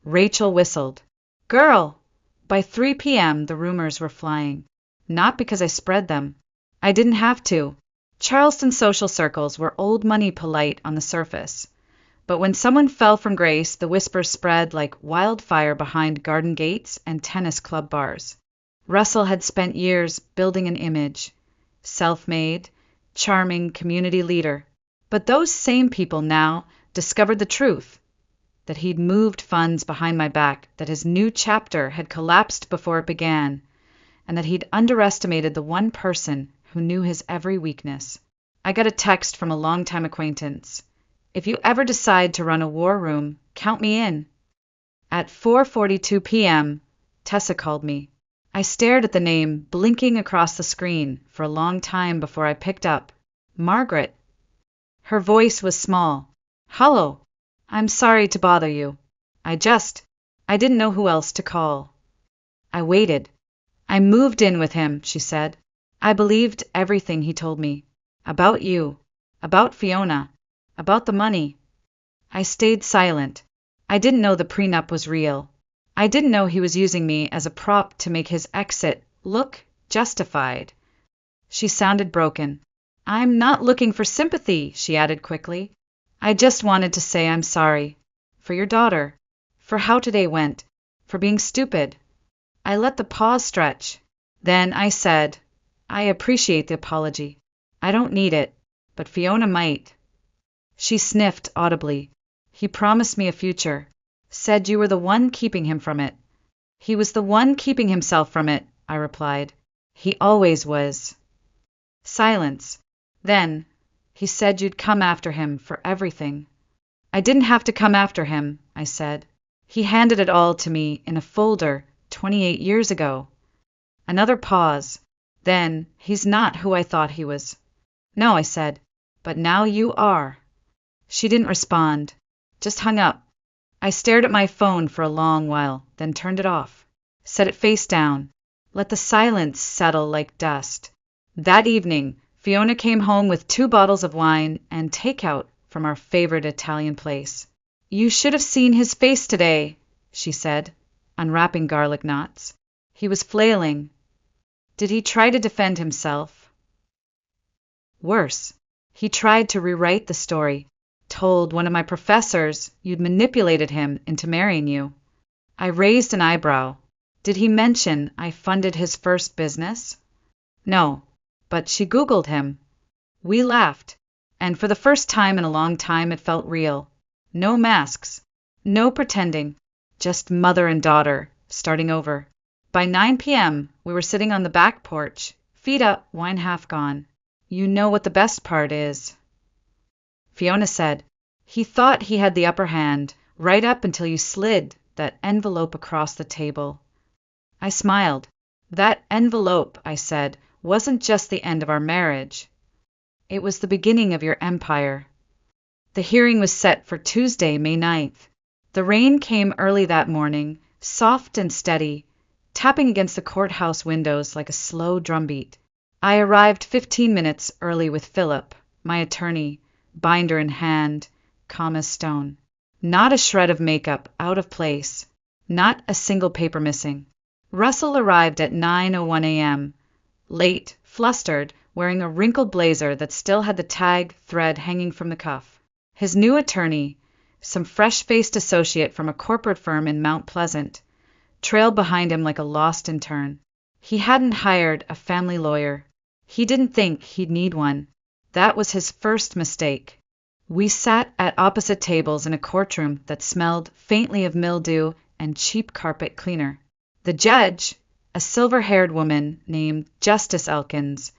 Rachel whistled. Girl! By 3 p.m. the rumors were flying. Not because I spread them. I didn't have to. Charleston social circles were old money polite on the surface. But when someone fell from grace, the whispers spread like wildfire behind garden gates and tennis club bars. Russell had spent years building an image. Self-made, charming community leader. But those same people now discovered the truth. That he'd moved funds behind my back, that his new chapter had collapsed before it began, and that he'd underestimated the one person who knew his every weakness. I got a text from a longtime acquaintance. If you ever decide to run a war room, count me in. At 4:42 p.m., Tessa called me. I stared at the name blinking across the screen for a long time before I picked up. Margaret. Her voice was small. Hello. I'm sorry to bother you. I didn't know who else to call. I waited. I moved in with him, she said. I believed everything he told me. About you. About Fiona. About the money. I stayed silent. I didn't know the prenup was real. I didn't know he was using me as a prop to make his exit look justified. She sounded broken. I'm not looking for sympathy, she added quickly. I just wanted to say I'm sorry. For your daughter. For how today went. For being stupid. I let the pause stretch. Then I said, I appreciate the apology. I don't need it, but Fiona might. She sniffed audibly. He promised me a future. Said you were the one keeping him from it. He was the one keeping himself from it, I replied. He always was. Silence. Then, he said you'd come after him for everything. I didn't have to come after him, I said. He handed it all to me in a folder 28 years ago. Another pause. Then, he's not who I thought he was. No, I said, but now you are. She didn't respond, just hung up. I stared at my phone for a long while, then turned it off. Set it face down. Let the silence settle like dust. That evening, Fiona came home with 2 bottles of wine and takeout from our favorite Italian place. You should have seen his face today, she said, unwrapping garlic knots. He was flailing. Did he try to defend himself? Worse, he tried to rewrite the story. Told one of my professors you'd manipulated him into marrying you. I raised an eyebrow. Did he mention I funded his first business? No, but she Googled him. We laughed, and for the first time in a long time it felt real. No masks, no pretending, just mother and daughter, starting over. By 9 p.m., we were sitting on the back porch, feet up, wine half gone. You know what the best part is, Fiona said. He thought he had the upper hand, right up until you slid that envelope across the table. I smiled. That envelope, I said, wasn't just the end of our marriage. It was the beginning of your empire. The hearing was set for Tuesday, May 9th. The rain came early that morning, soft and steady, tapping against the courthouse windows like a slow drumbeat. I arrived 15 minutes early with Philip, my attorney, binder in hand, calm as stone. Not a shred of makeup out of place, not a single paper missing. Russell arrived at 9:01 a.m., late, flustered, wearing a wrinkled blazer that still had the tag thread hanging from the cuff. His new attorney, some fresh-faced associate from a corporate firm in Mount Pleasant, trailed behind him like a lost intern. He hadn't hired a family lawyer. He didn't think he'd need one. That was his first mistake. We sat at opposite tables in a courtroom that smelled faintly of mildew and cheap carpet cleaner. The judge, a silver-haired woman named Justice Elkins,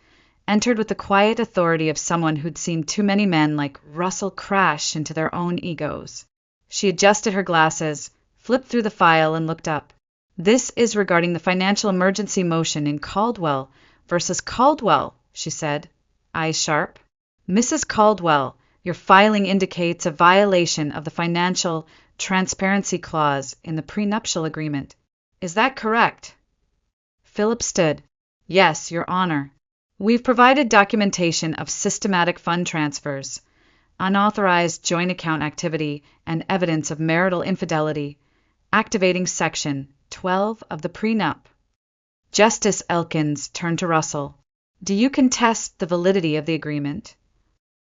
entered with the quiet authority of someone who'd seen too many men like Russell crash into their own egos. She adjusted her glasses, flipped through the file, and looked up. This is regarding the financial emergency motion in Caldwell versus Caldwell, she said, eyes sharp. Mrs. Caldwell, your filing indicates a violation of the financial transparency clause in the prenuptial agreement. Is that correct? Philip stood. Yes, Your Honor. We've provided documentation of systematic fund transfers, unauthorized joint account activity, and evidence of marital infidelity, activating Section 12 of the prenup. Justice Elkins turned to Russell. Do you contest the validity of the agreement?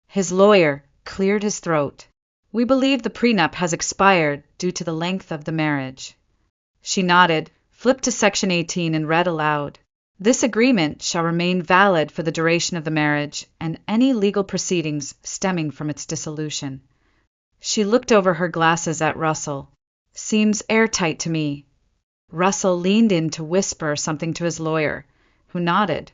His lawyer cleared his throat. We believe the prenup has expired due to the length of the marriage. She nodded, flipped to Section 18, and read aloud. This agreement shall remain valid for the duration of the marriage and any legal proceedings stemming from its dissolution. She looked over her glasses at Russell. Seems airtight to me. Russell leaned in to whisper something to his lawyer, who nodded.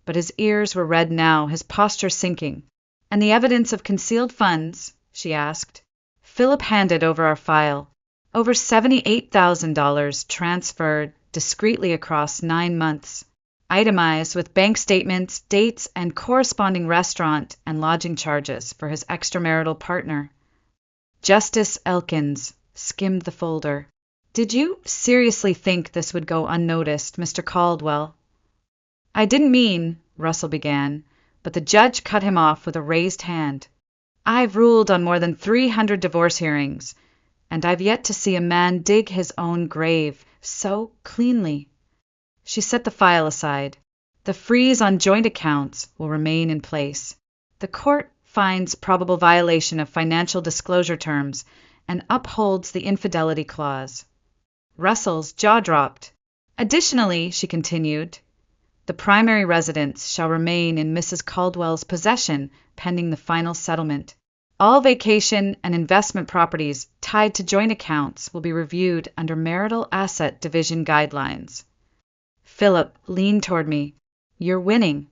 But his ears were red now, his posture sinking. And the evidence of concealed funds? She asked. Philip handed over our file. Over $78,000 transferred discreetly across 9 months. Itemized with bank statements, dates, and corresponding restaurant and lodging charges for his extramarital partner. Justice Elkins skimmed the folder. Did you seriously think this would go unnoticed, Mr. Caldwell? I didn't mean, Russell began, but the judge cut him off with a raised hand. I've ruled on more than 300 divorce hearings, and I've yet to see a man dig his own grave so cleanly. She set the file aside. The freeze on joint accounts will remain in place. The court finds probable violation of financial disclosure terms and upholds the infidelity clause. Russell's jaw dropped. Additionally, she continued, the primary residence shall remain in Mrs. Caldwell's possession pending the final settlement. All vacation and investment properties tied to joint accounts will be reviewed under marital asset division guidelines. Philip leaned toward me. You're winning.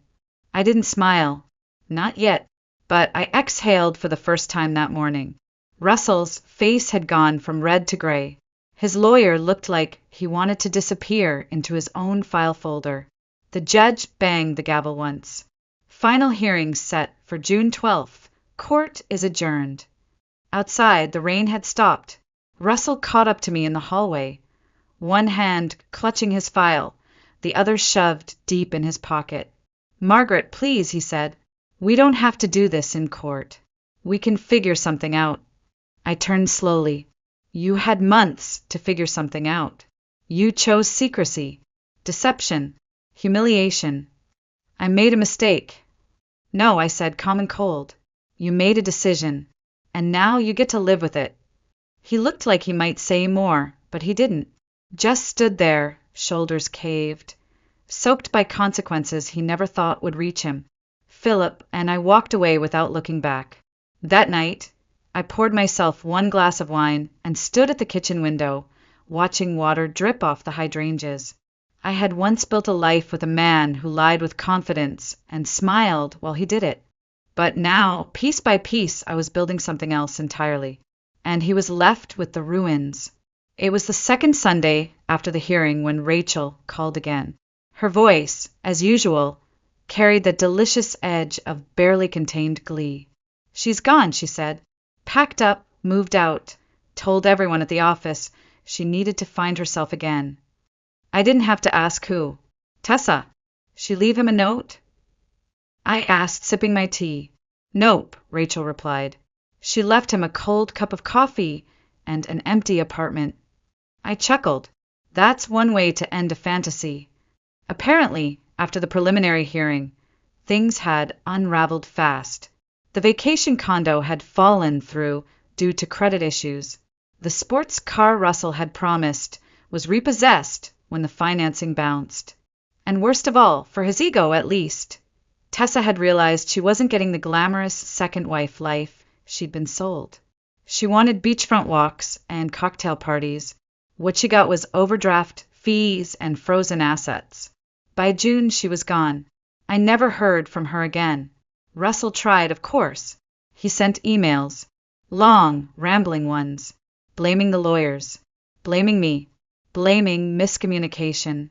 I didn't smile. Not yet. But I exhaled for the first time that morning. Russell's face had gone from red to gray. His lawyer looked like he wanted to disappear into his own file folder. The judge banged the gavel once. Final hearing set for June 12th. Court is adjourned. Outside, the rain had stopped. Russell caught up to me in the hallway, one hand clutching his file, the other shoved deep in his pocket. Margaret, please, he said. We don't have to do this in court. We can figure something out. I turned slowly. You had months to figure something out. You chose secrecy, deception, humiliation. I made a mistake. No, I said, calm and cold. You made a decision, and now you get to live with it. He looked like he might say more, but he didn't. Just stood there, shoulders caved, soaked by consequences he never thought would reach him. Philip and I walked away without looking back. That night, I poured myself 1 glass of wine and stood at the kitchen window, watching water drip off the hydrangeas. I had once built a life with a man who lied with confidence and smiled while he did it. But now, piece by piece, I was building something else entirely. And he was left with the ruins. It was the second Sunday after the hearing when Rachel called again. Her voice, as usual, carried the delicious edge of barely contained glee. "She's gone," she said. "Packed up, moved out, told everyone at the office she needed to find herself again." I didn't have to ask who. "Tessa. She leave him a note?" I asked, sipping my tea. "Nope," Rachel replied. "She left him a cold cup of coffee and an empty apartment." I chuckled. That's one way to end a fantasy. Apparently, after the preliminary hearing, things had unraveled fast. The vacation condo had fallen through due to credit issues. The sports car Russell had promised was repossessed when the financing bounced. And worst of all, for his ego at least, Tessa had realized she wasn't getting the glamorous second wife life she'd been sold. She wanted beachfront walks and cocktail parties. What she got was overdraft fees and frozen assets. By June, she was gone. I never heard from her again. Russell tried, of course. He sent emails, long, rambling ones, blaming the lawyers, blaming me, blaming miscommunication.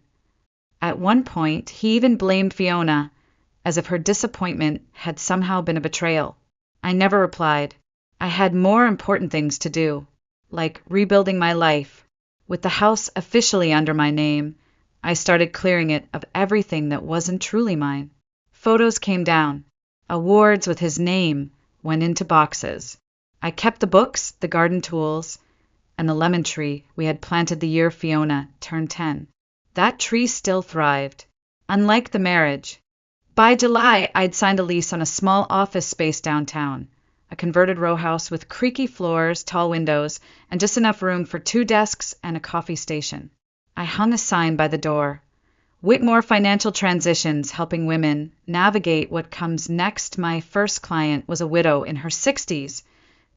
At one point, he even blamed Fiona, as if her disappointment had somehow been a betrayal. I never replied. I had more important things to do, like rebuilding my life. With the house officially under my name, I started clearing it of everything that wasn't truly mine. Photos came down. Awards with his name went into boxes. I kept the books, the garden tools, and the lemon tree we had planted the year Fiona turned 10. That tree still thrived, unlike the marriage. By July, I'd signed a lease on a small office space downtown, a converted row house with creaky floors, tall windows, and just enough room for 2 desks and a coffee station. I hung a sign by the door. Whitmore Financial Transitions, helping women navigate what comes next. My first client was a widow in her 60s,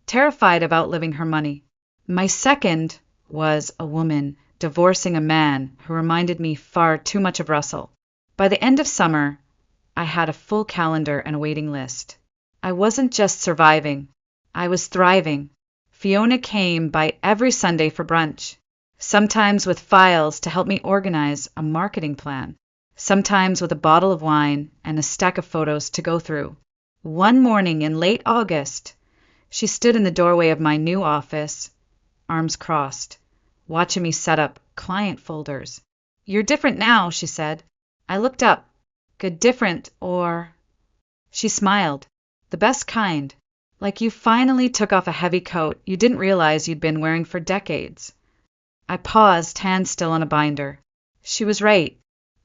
terrified of outliving her money. My second was a woman divorcing a man who reminded me far too much of Russell. By the end of summer, I had a full calendar and a waiting list. I wasn't just surviving, I was thriving. Fiona came by every Sunday for brunch, sometimes with files to help me organize a marketing plan, sometimes with a bottle of wine and a stack of photos to go through. One morning in late August, she stood in the doorway of my new office, arms crossed, watching me set up client folders. "You're different now," she said. I looked up. "Good different, or—" She smiled. The best kind. Like you finally took off a heavy coat you didn't realize you'd been wearing for decades. I paused, hand still on a binder. She was right.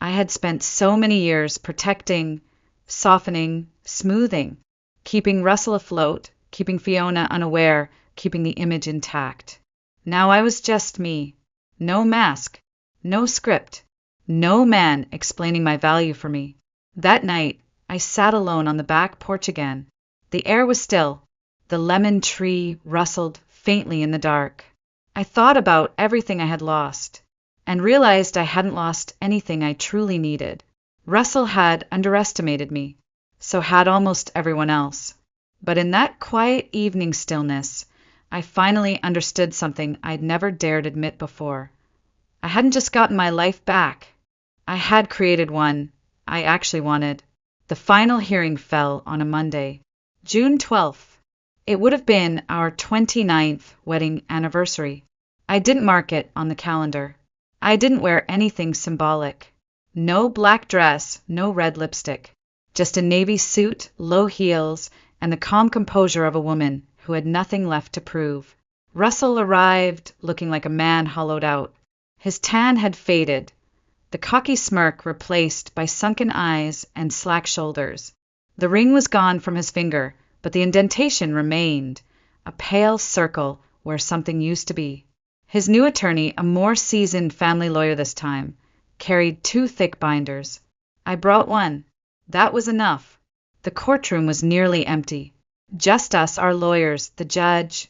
I had spent so many years protecting, softening, smoothing, keeping Russell afloat, keeping Fiona unaware, keeping the image intact. Now I was just me. No mask, no script, no man explaining my value for me. That night, I sat alone on the back porch again. The air was still. The lemon tree rustled faintly in the dark. I thought about everything I had lost, and realized I hadn't lost anything I truly needed. Russell had underestimated me, so had almost everyone else. But in that quiet evening stillness, I finally understood something I'd never dared admit before. I hadn't just gotten my life back. I had created one I actually wanted. The final hearing fell on a Monday, June 12th. It would have been our 29th wedding anniversary. I didn't mark it on the calendar. I didn't wear anything symbolic. No black dress, no red lipstick. Just a navy suit, low heels, and the calm composure of a woman who had nothing left to prove. Russell arrived looking like a man hollowed out. His tan had faded, the cocky smirk replaced by sunken eyes and slack shoulders. The ring was gone from his finger, but the indentation remained, a pale circle where something used to be. His new attorney, a more seasoned family lawyer this time, carried 2 thick binders. I brought one. That was enough. The courtroom was nearly empty. Just us, our lawyers, the judge,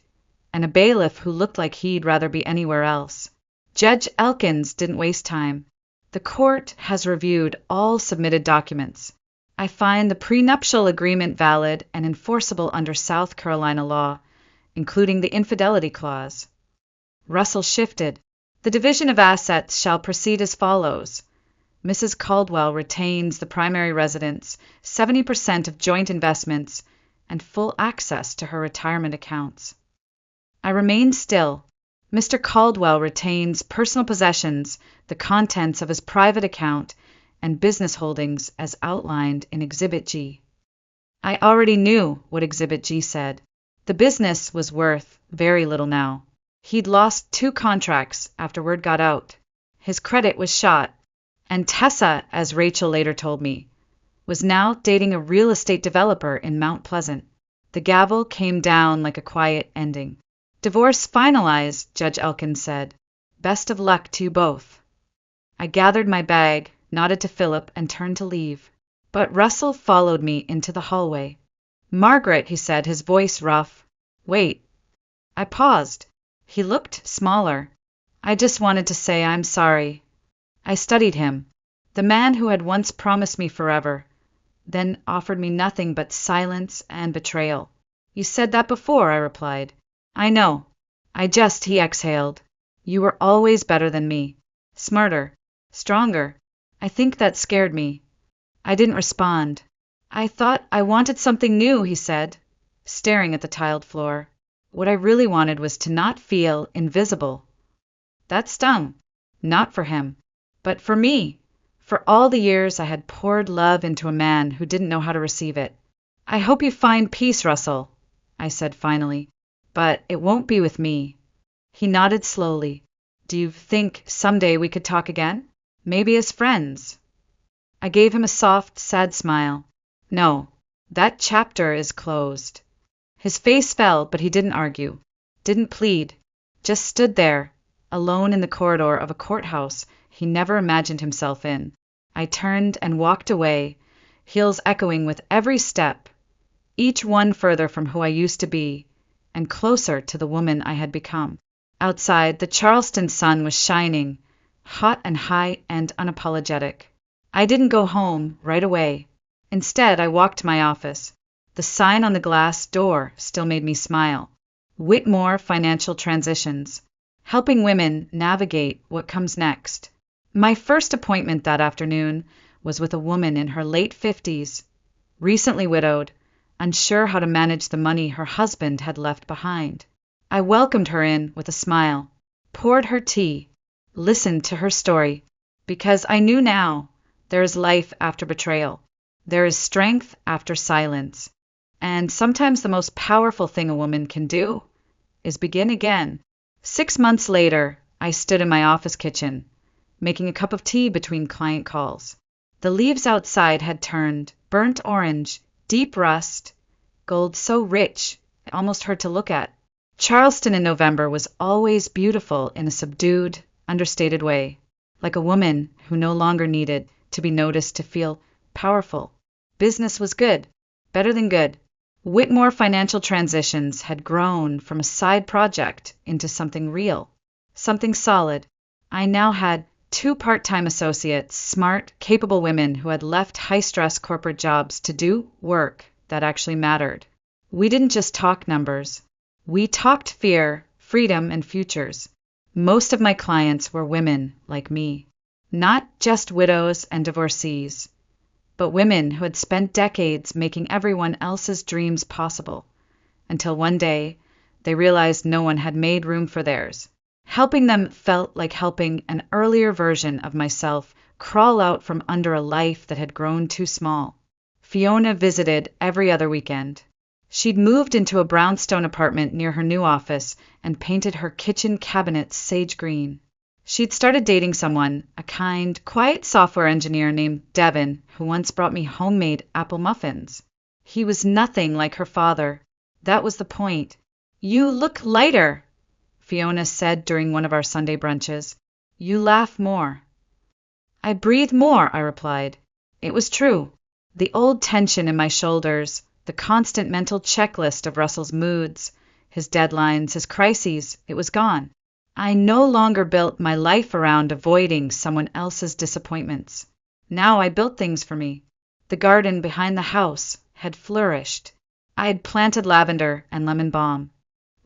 and a bailiff who looked like he'd rather be anywhere else. Judge Elkins didn't waste time. The court has reviewed all submitted documents. I find the prenuptial agreement valid and enforceable under South Carolina law, including the infidelity clause. Russell shifted. The division of assets shall proceed as follows. Mrs. Caldwell retains the primary residence, 70% of joint investments, and full access to her retirement accounts. I remained still. Mr. Caldwell retains personal possessions, the contents of his private account, and business holdings as outlined in Exhibit G. I already knew what Exhibit G said. The business was worth very little now. He'd lost 2 contracts after word got out. His credit was shot, and Tessa, as Rachel later told me, was now dating a real estate developer in Mount Pleasant. The gavel came down like a quiet ending. Divorce finalized, Judge Elkins said. Best of luck to you both. I gathered my bag, nodded to Philip, and turned to leave. But Russell followed me into the hallway. Margaret, he said, his voice rough. Wait. I paused. He looked smaller. I just wanted to say I'm sorry. I studied him, the man who had once promised me forever, then offered me nothing but silence and betrayal. You said that before, I replied. I know. He exhaled. You were always better than me. Smarter. Stronger. I think that scared me. I didn't respond. I thought I wanted something new, he said, staring at the tiled floor. What I really wanted was to not feel invisible. That stung. Not for him, but for me. For all the years I had poured love into a man who didn't know how to receive it. I hope you find peace, Russell, I said finally, but it won't be with me. He nodded slowly. Do you think someday we could talk again? Maybe as friends? I gave him a soft, sad smile. No, that chapter is closed. His face fell, but he didn't argue, didn't plead, just stood there, alone in the corridor of a courthouse he never imagined himself in. I turned and walked away, heels echoing with every step, each one further from who I used to be, and closer to the woman I had become. Outside, the Charleston sun was shining, hot and high and unapologetic. I didn't go home right away. Instead, I walked to my office. The sign on the glass door still made me smile. Whitmore Financial Transitions, helping women navigate what comes next. My first appointment that afternoon was with a woman in her late 50s, recently widowed, unsure how to manage the money her husband had left behind. I welcomed her in with a smile, poured her tea, listened to her story, because I knew now there is life after betrayal. There is strength after silence. And sometimes the most powerful thing a woman can do is begin again. 6 months later, I stood in my office kitchen, making a cup of tea between client calls. The leaves outside had turned burnt orange, deep rust, gold so rich it almost hurt to look at. Charleston in November was always beautiful in a subdued, understated way, like a woman who no longer needed to be noticed to feel powerful. Business was good, better than good. Whitmore Financial Transitions had grown from a side project into something real, something solid. I now had 2 part-time associates, smart, capable women who had left high-stress corporate jobs to do work that actually mattered. We didn't just talk numbers. We talked fear, freedom, and futures. Most of my clients were women like me, not just widows and divorcees, but women who had spent decades making everyone else's dreams possible, until one day they realized no one had made room for theirs. Helping them felt like helping an earlier version of myself crawl out from under a life that had grown too small. Fiona visited every other weekend. She'd moved into a brownstone apartment near her new office and painted her kitchen cabinets sage green. She'd started dating someone, a kind, quiet software engineer named Devin, who once brought me homemade apple muffins. He was nothing like her father. That was the point. You look lighter, Fiona said during one of our Sunday brunches. You laugh more. I breathe more, I replied. It was true. The old tension in my shoulders, the constant mental checklist of Russell's moods, his deadlines, his crises, it was gone. I no longer built my life around avoiding someone else's disappointments. Now I built things for me. The garden behind the house had flourished. I had planted lavender and lemon balm,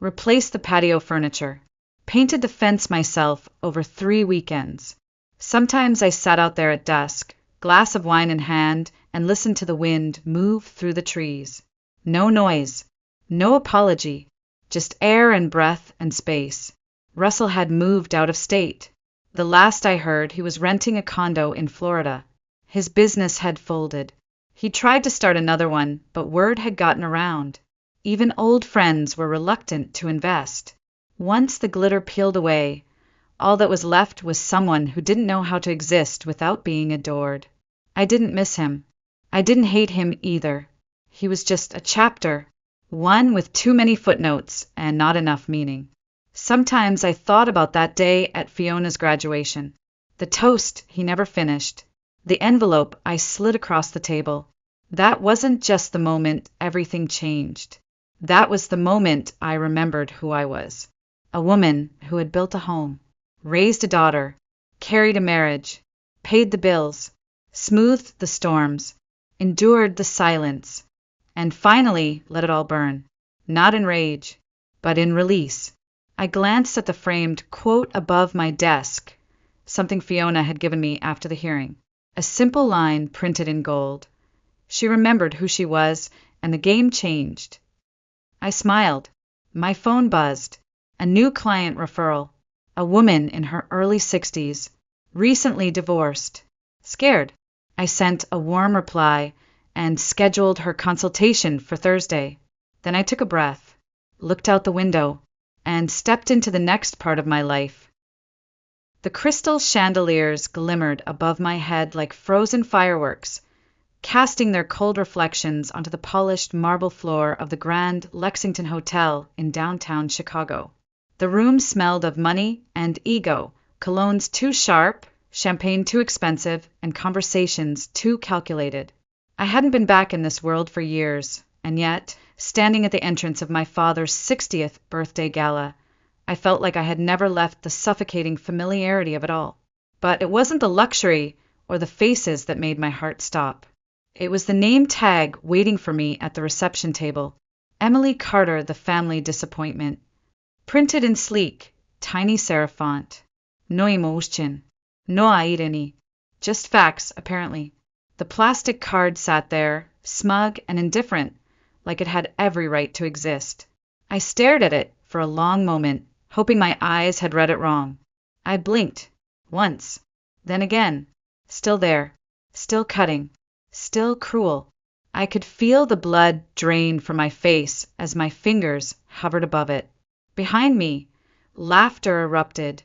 replaced the patio furniture, painted the fence myself over 3 weekends. Sometimes I sat out there at dusk, glass of wine in hand, and listened to the wind move through the trees. No noise, no apology, just air and breath and space. Russell had moved out of state. The last I heard, he was renting a condo in Florida. His business had folded. He tried to start another one, but word had gotten around. Even old friends were reluctant to invest. Once the glitter peeled away, all that was left was someone who didn't know how to exist without being adored. I didn't miss him. I didn't hate him either. He was just a chapter, one with too many footnotes and not enough meaning. Sometimes I thought about that day at Fiona's graduation. The toast he never finished. The envelope I slid across the table. That wasn't just the moment everything changed. That was the moment I remembered who I was. A woman who had built a home, raised a daughter, carried a marriage, paid the bills, smoothed the storms, endured the silence, and finally let it all burn. Not in rage, but in release. I glanced at the framed quote above my desk, something Fiona had given me after the hearing. A simple line printed in gold. She remembered who she was, and the game changed. I smiled. My phone buzzed. A new client referral. A woman in her early 60s, recently divorced. Scared. I sent a warm reply and scheduled her consultation for Thursday. Then I took a breath, looked out the window, and stepped into the next part of my life. The crystal chandeliers glimmered above my head like frozen fireworks, casting their cold reflections onto the polished marble floor of the Grand Lexington Hotel in downtown Chicago. The room smelled of money and ego, colognes too sharp, champagne too expensive, and conversations too calculated. I hadn't been back in this world for years, and yet, standing at the entrance of my father's 60th birthday gala, I felt like I had never left the suffocating familiarity of it all. But it wasn't the luxury or the faces that made my heart stop. It was the name tag waiting for me at the reception table. Emily Carter, the family disappointment. Printed in sleek, tiny serif font. No emotion. No irony. Just facts, apparently. The plastic card sat there, smug and indifferent, like it had every right to exist. I stared at it for a long moment, hoping my eyes had read it wrong. I blinked. Once. Then again. Still there. Still cutting. Still cruel. I could feel the blood drain from my face as my fingers hovered above it. Behind me, laughter erupted.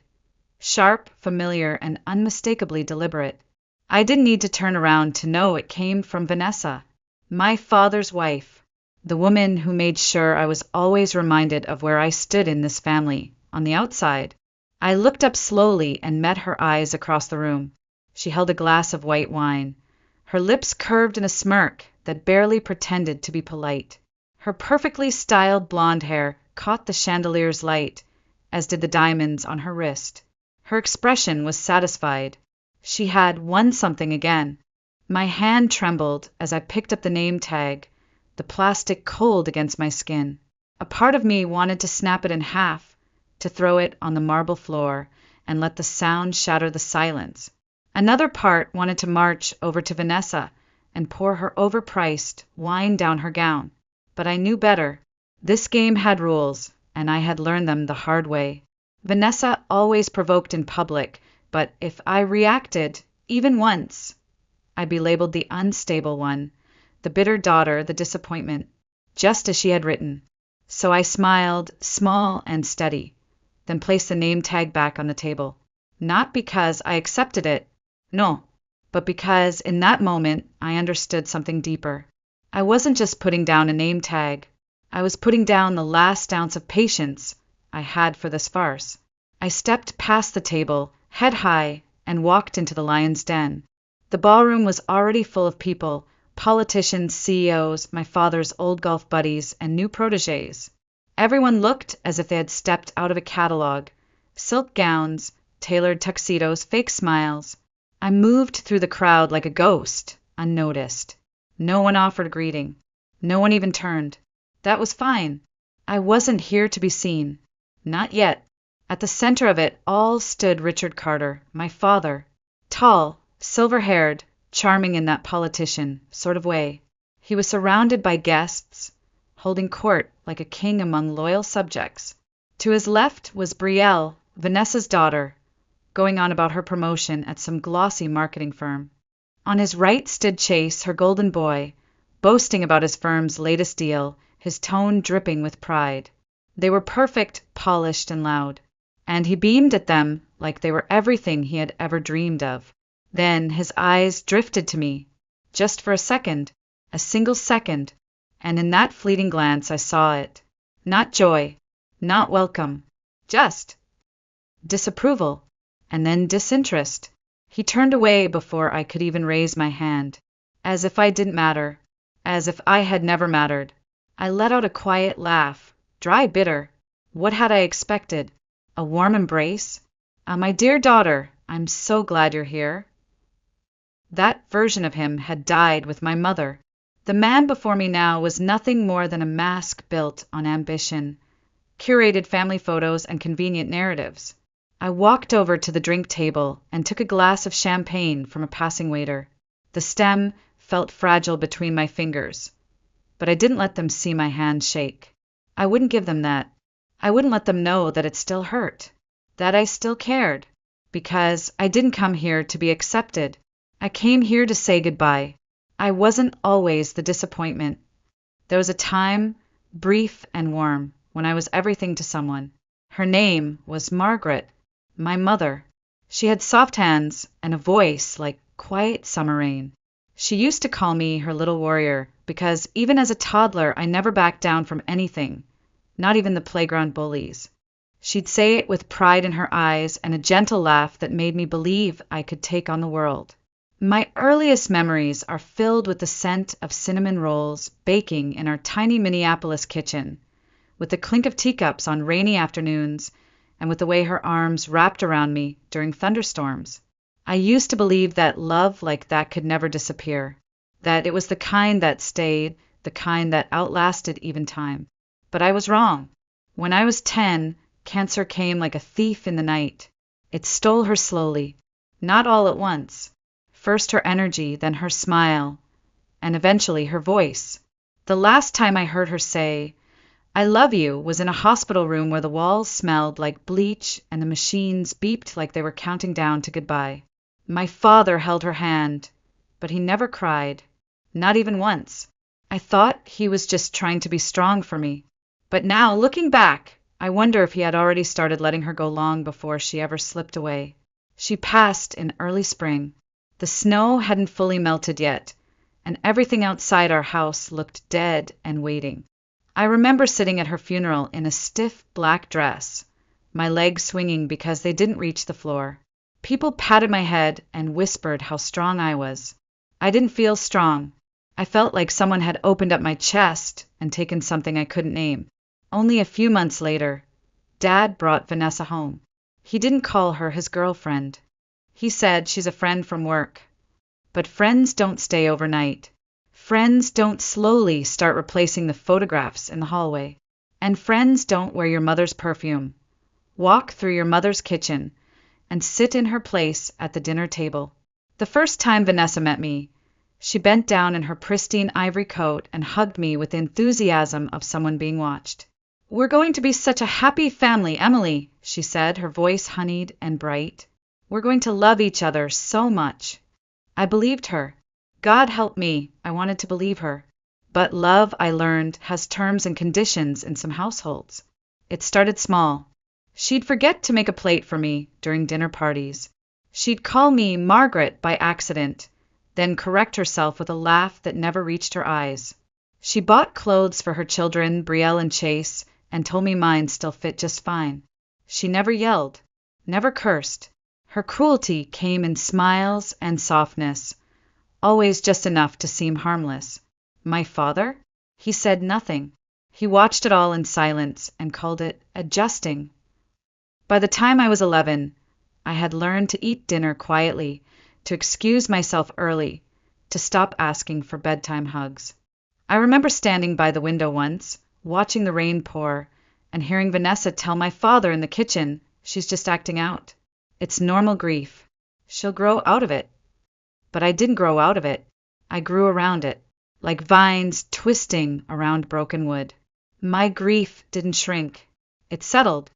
Sharp, familiar, and unmistakably deliberate. I didn't need to turn around to know it came from Vanessa, my father's wife, the woman who made sure I was always reminded of where I stood in this family, on the outside. I looked up slowly and met her eyes across the room. She held a glass of white wine. Her lips curved in a smirk that barely pretended to be polite. Her perfectly styled blonde hair caught the chandelier's light, as did the diamonds on her wrist. Her expression was satisfied. She had won something again. My hand trembled as I picked up the name tag, the plastic cold against my skin. A part of me wanted to snap it in half, to throw it on the marble floor, and let the sound shatter the silence. Another part wanted to march over to Vanessa and pour her overpriced wine down her gown. But I knew better. This game had rules, and I had learned them the hard way. Vanessa always provoked in public, but if I reacted, even once, I'd be labeled the unstable one, the bitter daughter, the disappointment, just as she had written. So I smiled, small and steady, then placed the name tag back on the table. Not because I accepted it, no, but because in that moment I understood something deeper. I wasn't just putting down a name tag. I was putting down the last ounce of patience I had for this farce. I stepped past the table, head high, and walked into the lion's den. The ballroom was already full of people, politicians, CEOs, my father's old golf buddies, and new protégés. Everyone looked as if they had stepped out of a catalog, silk gowns, tailored tuxedos, fake smiles. I moved through the crowd like a ghost, unnoticed. No one offered a greeting. No one even turned. That was fine. I wasn't here to be seen. Not yet. At the center of it all stood Richard Carter, my father. Tall, silver-haired, charming in that politician sort of way. He was surrounded by guests, holding court like a king among loyal subjects. To his left was Brielle, Vanessa's daughter, going on about her promotion at some glossy marketing firm. On his right stood Chase, her golden boy, boasting about his firm's latest deal, his tone dripping with pride. They were perfect, polished, and loud, and he beamed at them like they were everything he had ever dreamed of. Then his eyes drifted to me, just for a single second, and in that fleeting glance I saw it. Not joy, not welcome, just disapproval, and then disinterest. He turned away before I could even raise my hand, as if I didn't matter, as if I had never mattered. I let out a quiet laugh, dry, bitter. What had I expected? A warm embrace? My dear daughter, I'm so glad you're here. That version of him had died with my mother. The man before me now was nothing more than a mask built on ambition, curated family photos, and convenient narratives. I walked over to the drink table and took a glass of champagne from a passing waiter. The stem felt fragile between my fingers, but I didn't let them see my hand shake. I wouldn't give them that. I wouldn't let them know that it still hurt, that I still cared, because I didn't come here to be accepted. I came here to say goodbye. I wasn't always the disappointment. There was a time, brief and warm, when I was everything to someone. Her name was Margaret, my mother. She had soft hands and a voice like quiet summer rain. She used to call me her little warrior because even as a toddler I never backed down from anything, not even the playground bullies. She'd say it with pride in her eyes and a gentle laugh that made me believe I could take on the world. My earliest memories are filled with the scent of cinnamon rolls baking in our tiny Minneapolis kitchen, with the clink of teacups on rainy afternoons, and with the way her arms wrapped around me during thunderstorms. I used to believe that love like that could never disappear, that it was the kind that stayed, the kind that outlasted even time. But I was wrong. When I was 10, cancer came like a thief in the night. It stole her slowly, not all at once. First her energy, then her smile, and eventually her voice. The last time I heard her say, "I love you," was in a hospital room where the walls smelled like bleach and the machines beeped like they were counting down to goodbye. My father held her hand, but he never cried, not even once. I thought he was just trying to be strong for me. But now, looking back, I wonder if he had already started letting her go long before she ever slipped away. She passed in early spring. The snow hadn't fully melted yet, and everything outside our house looked dead and waiting. I remember sitting at her funeral in a stiff black dress, my legs swinging because they didn't reach the floor. People patted my head and whispered how strong I was. I didn't feel strong. I felt like someone had opened up my chest and taken something I couldn't name. Only a few months later, Dad brought Vanessa home. He didn't call her his girlfriend. He said she's a friend from work. But friends don't stay overnight. Friends don't slowly start replacing the photographs in the hallway. And friends don't wear your mother's perfume, walk through your mother's kitchen, and sit in her place at the dinner table. The first time Vanessa met me, she bent down in her pristine ivory coat and hugged me with the enthusiasm of someone being watched. "We're going to be such a happy family, Emily," she said, her voice honeyed and bright. "We're going to love each other so much." I believed her. God help me, I wanted to believe her. But love, I learned, has terms and conditions in some households. It started small. She'd forget to make a plate for me during dinner parties. She'd call me Margaret by accident, then correct herself with a laugh that never reached her eyes. She bought clothes for her children, Brielle and Chase, and told me mine still fit just fine. She never yelled, never cursed. Her cruelty came in smiles and softness, always just enough to seem harmless. My father? He said nothing. He watched it all in silence and called it adjusting. By the time I was 11, I had learned to eat dinner quietly, to excuse myself early, to stop asking for bedtime hugs. I remember standing by the window once, watching the rain pour, and hearing Vanessa tell my father in the kitchen, "She's just acting out. It's normal grief. She'll grow out of it." But I didn't grow out of it. I grew around it, like vines twisting around broken wood. My grief didn't shrink. It settled,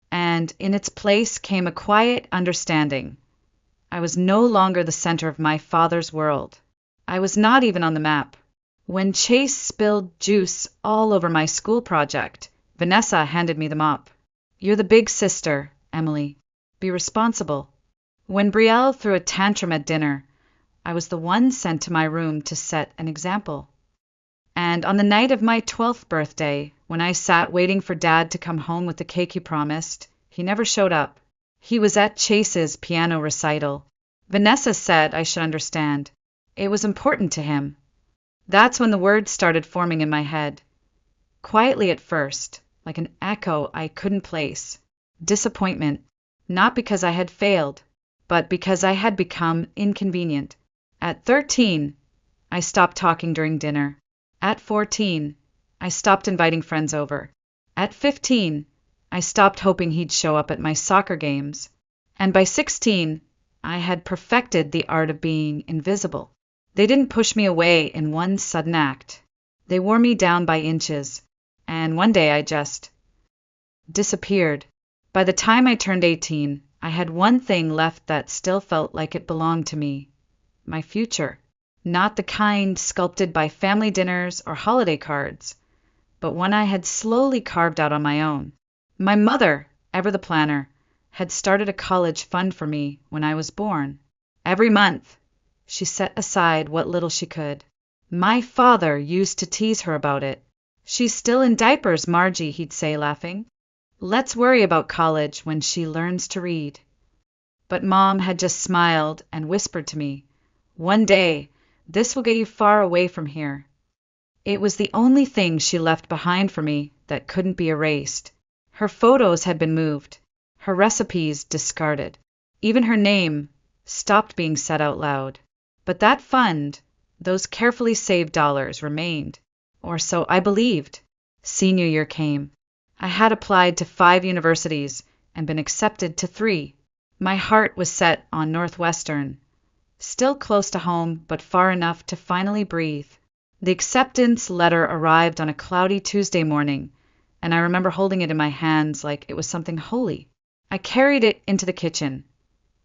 and in its place came a quiet understanding. I was no longer the center of my father's world. I was not even on the map. When Chase spilled juice all over my school project, Vanessa handed me the mop. "You're the big sister, Emily. Be responsible." When Brielle threw a tantrum at dinner, I was the one sent to my room to set an example. And on the night of my 12th birthday, when I sat waiting for Dad to come home with the cake he promised, he never showed up. He was at Chase's piano recital. Vanessa said I should understand. It was important to him. That's when the words started forming in my head. Quietly at first, like an echo I couldn't place. Disappointment, not because I had failed, but because I had become inconvenient. At 13, I stopped talking during dinner. At 14, I stopped inviting friends over. At 15, I stopped hoping he'd show up at my soccer games. And by 16, I had perfected the art of being invisible. They didn't push me away in one sudden act. They wore me down by inches, and one day I just disappeared. By the time I turned 18, I had one thing left that still felt like it belonged to me. My future. Not the kind sculpted by family dinners or holiday cards, but one I had slowly carved out on my own. My mother, ever the planner, had started a college fund for me when I was born. Every month, she set aside what little she could. My father used to tease her about it. "She's still in diapers, Margie," he'd say, laughing. "Let's worry about college when she learns to read." But Mom had just smiled and whispered to me, "One day, this will get you far away from here." It was the only thing she left behind for me that couldn't be erased. Her photos had been moved, her recipes discarded. Even her name stopped being said out loud. But that fund, those carefully saved dollars, remained. Or so I believed. Senior year came. I had applied to 5 universities and been accepted to 3. My heart was set on Northwestern. Still close to home, but far enough to finally breathe. The acceptance letter arrived on a cloudy Tuesday morning, and I remember holding it in my hands like it was something holy. I carried it into the kitchen,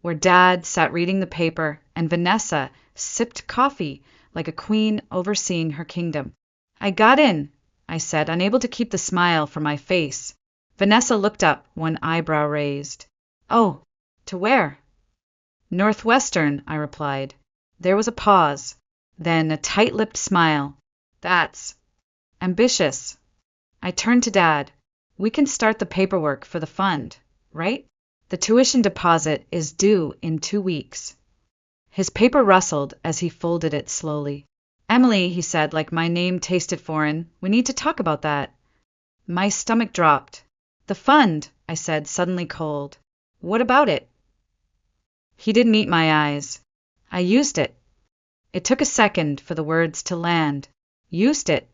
where Dad sat reading the paper and Vanessa sipped coffee like a queen overseeing her kingdom. "I got in," I said, unable to keep the smile from my face. Vanessa looked up, one eyebrow raised. "Oh, to where?" "Northwestern," I replied. There was a pause, then a tight-lipped smile. "That's ambitious." I turned to Dad. "We can start the paperwork for the fund, right? The tuition deposit is due in 2 weeks." His paper rustled as he folded it slowly. "Emily," he said, like my name tasted foreign, "we need to talk about that." My stomach dropped. "The fund," I said, suddenly cold. "What about it?" He didn't meet my eyes. "I used it." It took a second for the words to land. "Used it?"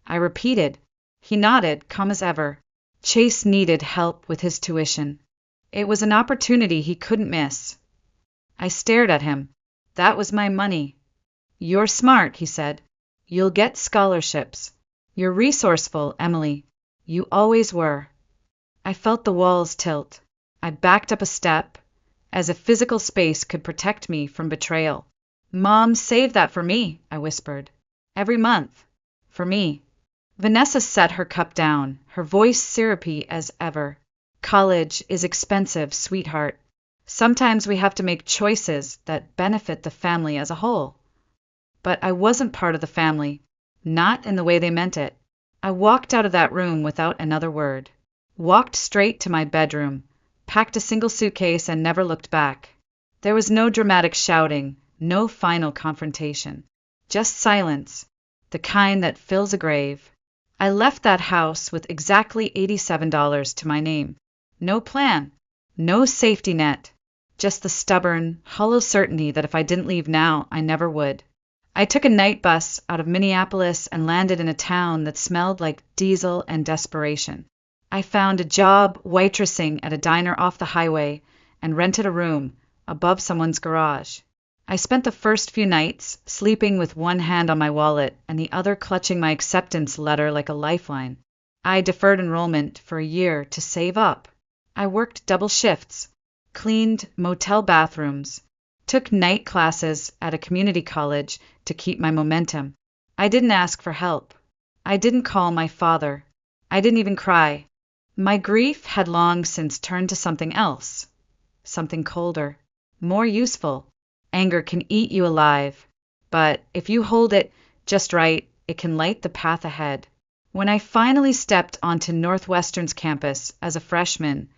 I repeated. He nodded, calm as ever. Chase needed help with his tuition. It was an opportunity he couldn't miss. I stared at him. "That was my money." "You're smart," he said. "You'll get scholarships. You're resourceful, Emily. You always were." I felt the walls tilt. I backed up a step, as if physical space could protect me from betrayal. "Mom saved that for me," I whispered. "Every month. For me." Vanessa set her cup down, her voice syrupy as ever. "College is expensive, sweetheart. Sometimes we have to make choices that benefit the family as a whole." But I wasn't part of the family, not in the way they meant it. I walked out of that room without another word, walked straight to my bedroom, packed a single suitcase, and never looked back. There was no dramatic shouting, no final confrontation. Just silence, the kind that fills a grave. I left that house with exactly $87 to my name. No plan. No safety net. Just the stubborn, hollow certainty that if I didn't leave now, I never would. I took a night bus out of Minneapolis and landed in a town that smelled like diesel and desperation. I found a job waitressing at a diner off the highway and rented a room above someone's garage. I spent the first few nights sleeping with one hand on my wallet and the other clutching my acceptance letter like a lifeline. I deferred enrollment for a year to save up. I worked double shifts, cleaned motel bathrooms, took night classes at a community college to keep my momentum. I didn't ask for help. I didn't call my father. I didn't even cry. My grief had long since turned to something else, something colder, more useful. Anger can eat you alive, but if you hold it just right, it can light the path ahead. When I finally stepped onto Northwestern's campus as a freshman,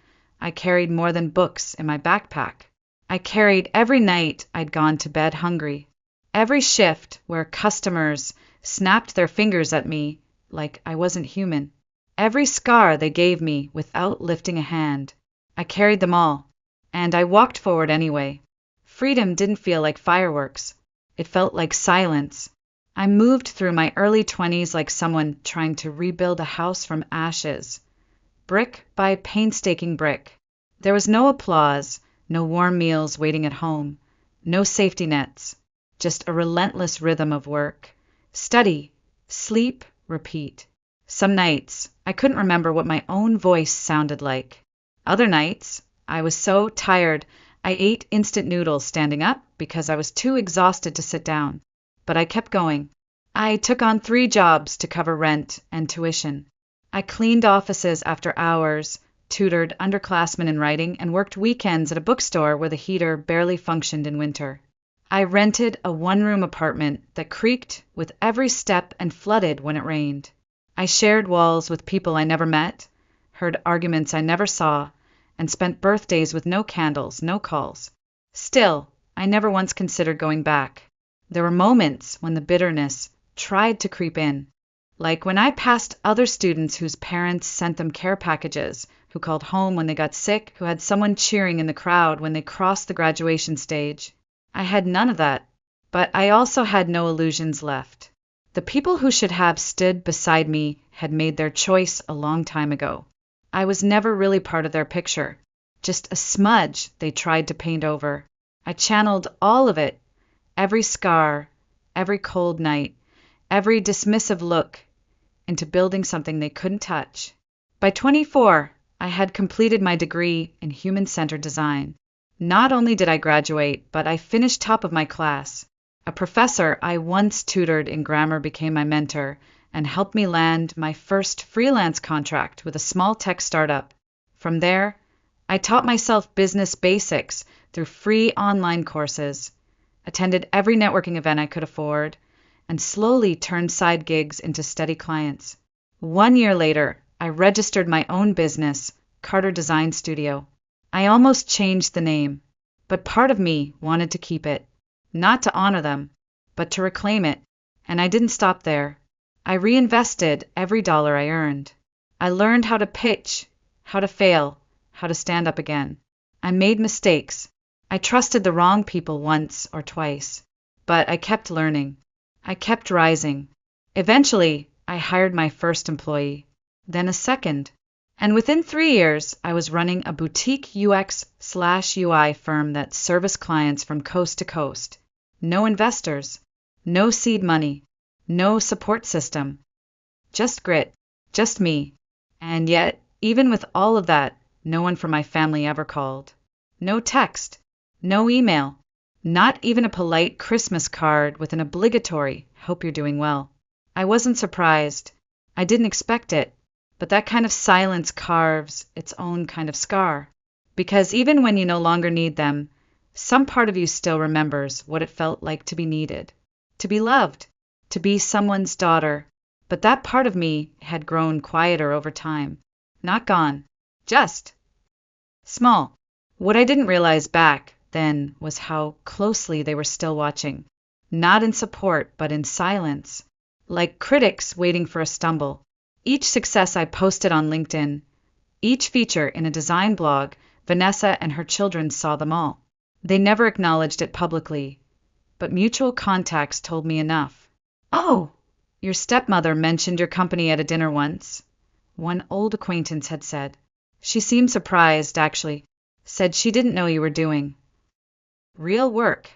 I carried more than books in my backpack. I carried every night I'd gone to bed hungry, every shift where customers snapped their fingers at me like I wasn't human, every scar they gave me without lifting a hand. I carried them all, and I walked forward anyway. Freedom didn't feel like fireworks. It felt like silence. I moved through my early 20s like someone trying to rebuild a house from ashes, brick by painstaking brick. There was no applause, no warm meals waiting at home, no safety nets, just a relentless rhythm of work. Study, sleep, repeat. Some nights, I couldn't remember what my own voice sounded like. Other nights, I was so tired I ate instant noodles standing up because I was too exhausted to sit down. But I kept going. I took on 3 jobs to cover rent and tuition. I cleaned offices after hours, tutored underclassmen in writing, and worked weekends at a bookstore where the heater barely functioned in winter. I rented a 1-room apartment that creaked with every step and flooded when it rained. I shared walls with people I never met, heard arguments I never saw, and spent birthdays with no candles, no calls. Still, I never once considered going back. There were moments when the bitterness tried to creep in, like when I passed other students whose parents sent them care packages, who called home when they got sick, who had someone cheering in the crowd when they crossed the graduation stage. I had none of that, but I also had no illusions left. The people who should have stood beside me had made their choice a long time ago. I was never really part of their picture, just a smudge they tried to paint over. I channeled all of it, every scar, every cold night, every dismissive look, into building something they couldn't touch. By 24, I had completed my degree in human-centered design. Not only did I graduate, but I finished top of my class. A professor I once tutored in grammar became my mentor and helped me land my first freelance contract with a small tech startup. From there, I taught myself business basics through free online courses, attended every networking event I could afford, and slowly turned side gigs into steady clients. 1 year later, I registered my own business, Carter Design Studio. I almost changed the name, but part of me wanted to keep it, not to honor them, but to reclaim it, and I didn't stop there. I reinvested every dollar I earned. I learned how to pitch, how to fail, how to stand up again. I made mistakes. I trusted the wrong people once or twice, but I kept learning. I kept rising. Eventually, I hired my first employee, then a second, and within 3 years, I was running a boutique UX/UI firm that serviced clients from coast to coast. No investors, no seed money, no support system. Just grit, just me. And yet, even with all of that, no one from my family ever called. No text, no email, not even a polite Christmas card with an obligatory, "Hope you're doing well." I wasn't surprised. I didn't expect it. But that kind of silence carves its own kind of scar. Because even when you no longer need them, some part of you still remembers what it felt like to be needed, to be loved, to be someone's daughter. But that part of me had grown quieter over time. Not gone, just small. What I didn't realize back then was how closely they were still watching. Not in support, but in silence. Like critics waiting for a stumble. Each success I posted on LinkedIn, Each feature in a design blog, Vanessa and her children saw them all. They never acknowledged it publicly, but mutual contacts told me enough. "Oh, your stepmother mentioned your company at a dinner once," one old acquaintance had said. "She seemed surprised, actually. Said she didn't know you were doing real work."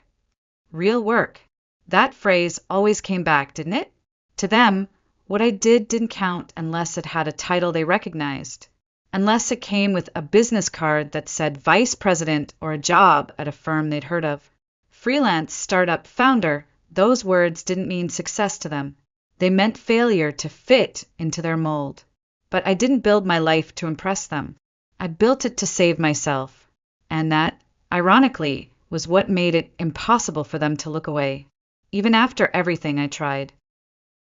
Real work. That phrase always came back, didn't it? To them, what I did didn't count unless it had a title they recognized, unless it came with a business card that said vice president or a job at a firm they'd heard of. Freelance, startup, founder, those words didn't mean success to them. They meant failure to fit into their mold. But I didn't build my life to impress them. I built it to save myself. And that, ironically, was what made it impossible for them to look away. Even after everything I tried.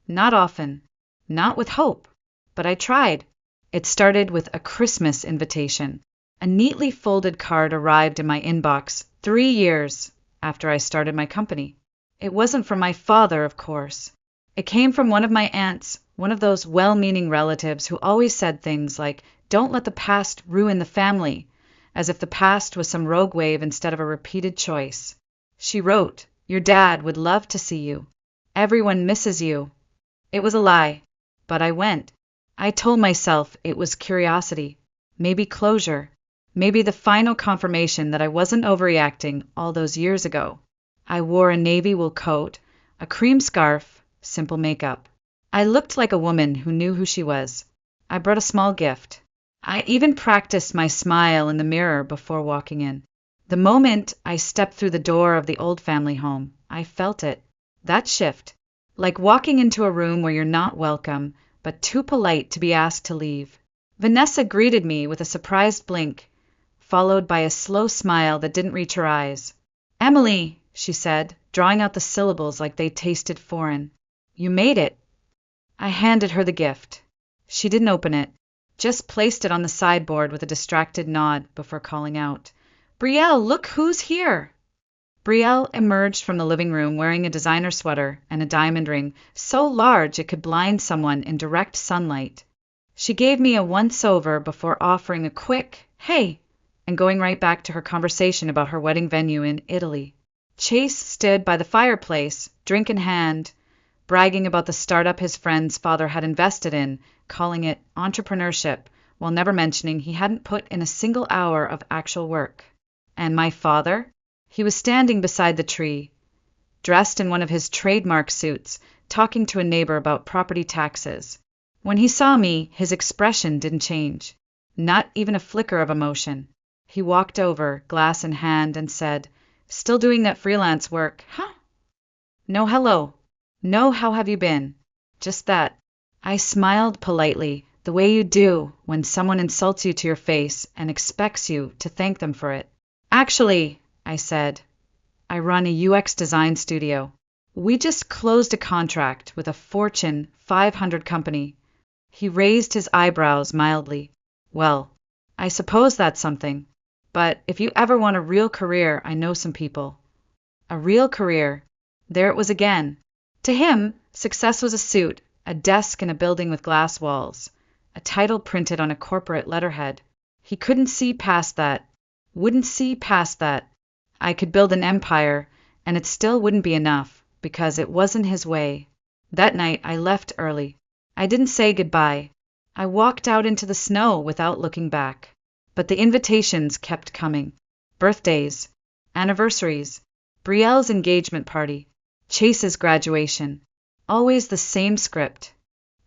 Not often. Not with hope. But I tried. It started with a Christmas invitation. A neatly folded card arrived in my inbox 3 years after I started my company. It wasn't from my father, of course. It came from one of my aunts, one of those well-meaning relatives who always said things like, "Don't let the past ruin the family," as if the past was some rogue wave instead of a repeated choice. She wrote, "Your dad would love to see you. Everyone misses you." It was a lie, but I went. I told myself it was curiosity, maybe closure, maybe the final confirmation that I wasn't overreacting all those years ago. I wore a navy wool coat, a cream scarf, simple makeup. I looked like a woman who knew who she was. I brought a small gift. I even practiced my smile in the mirror before walking in. The moment I stepped through the door of the old family home, I felt it. That shift. Like walking into a room where you're not welcome, but too polite to be asked to leave. Vanessa greeted me with a surprised blink, followed by a slow smile that didn't reach her eyes. "Emily," she said, drawing out the syllables like they tasted foreign. "You made it." I handed her the gift. She didn't open it, just placed it on the sideboard with a distracted nod before calling out, "Brielle, look who's here!" Brielle emerged from the living room wearing a designer sweater and a diamond ring so large it could blind someone in direct sunlight. She gave me a once-over before offering a quick, "Hey," and going right back to her conversation about her wedding venue in Italy. Chase stood by the fireplace, drink in hand, bragging about the startup his friend's father had invested in, calling it entrepreneurship, while never mentioning he hadn't put in a single hour of actual work. And my father? He was standing beside the tree, dressed in one of his trademark suits, talking to a neighbor about property taxes. When he saw me, his expression didn't change. Not even a flicker of emotion. He walked over, glass in hand, and said, "Still doing that freelance work, huh? No hello. No how have you been. Just that." I smiled politely, the way you do when someone insults you to your face and expects you to thank them for it. "Actually," I said, "I run a UX design studio. We just closed a contract with a Fortune 500 company." He raised his eyebrows mildly. "Well, I suppose that's something. But if you ever want a real career, I know some people." A real career. There it was again. To him, success was a suit, a desk in a building with glass walls, a title printed on a corporate letterhead. He couldn't see past that. Wouldn't see past that. I could build an empire, and it still wouldn't be enough, because it wasn't his way. That night I left early. I didn't say goodbye. I walked out into the snow without looking back. But the invitations kept coming. Birthdays, anniversaries, Brielle's engagement party, Chase's graduation. Always the same script.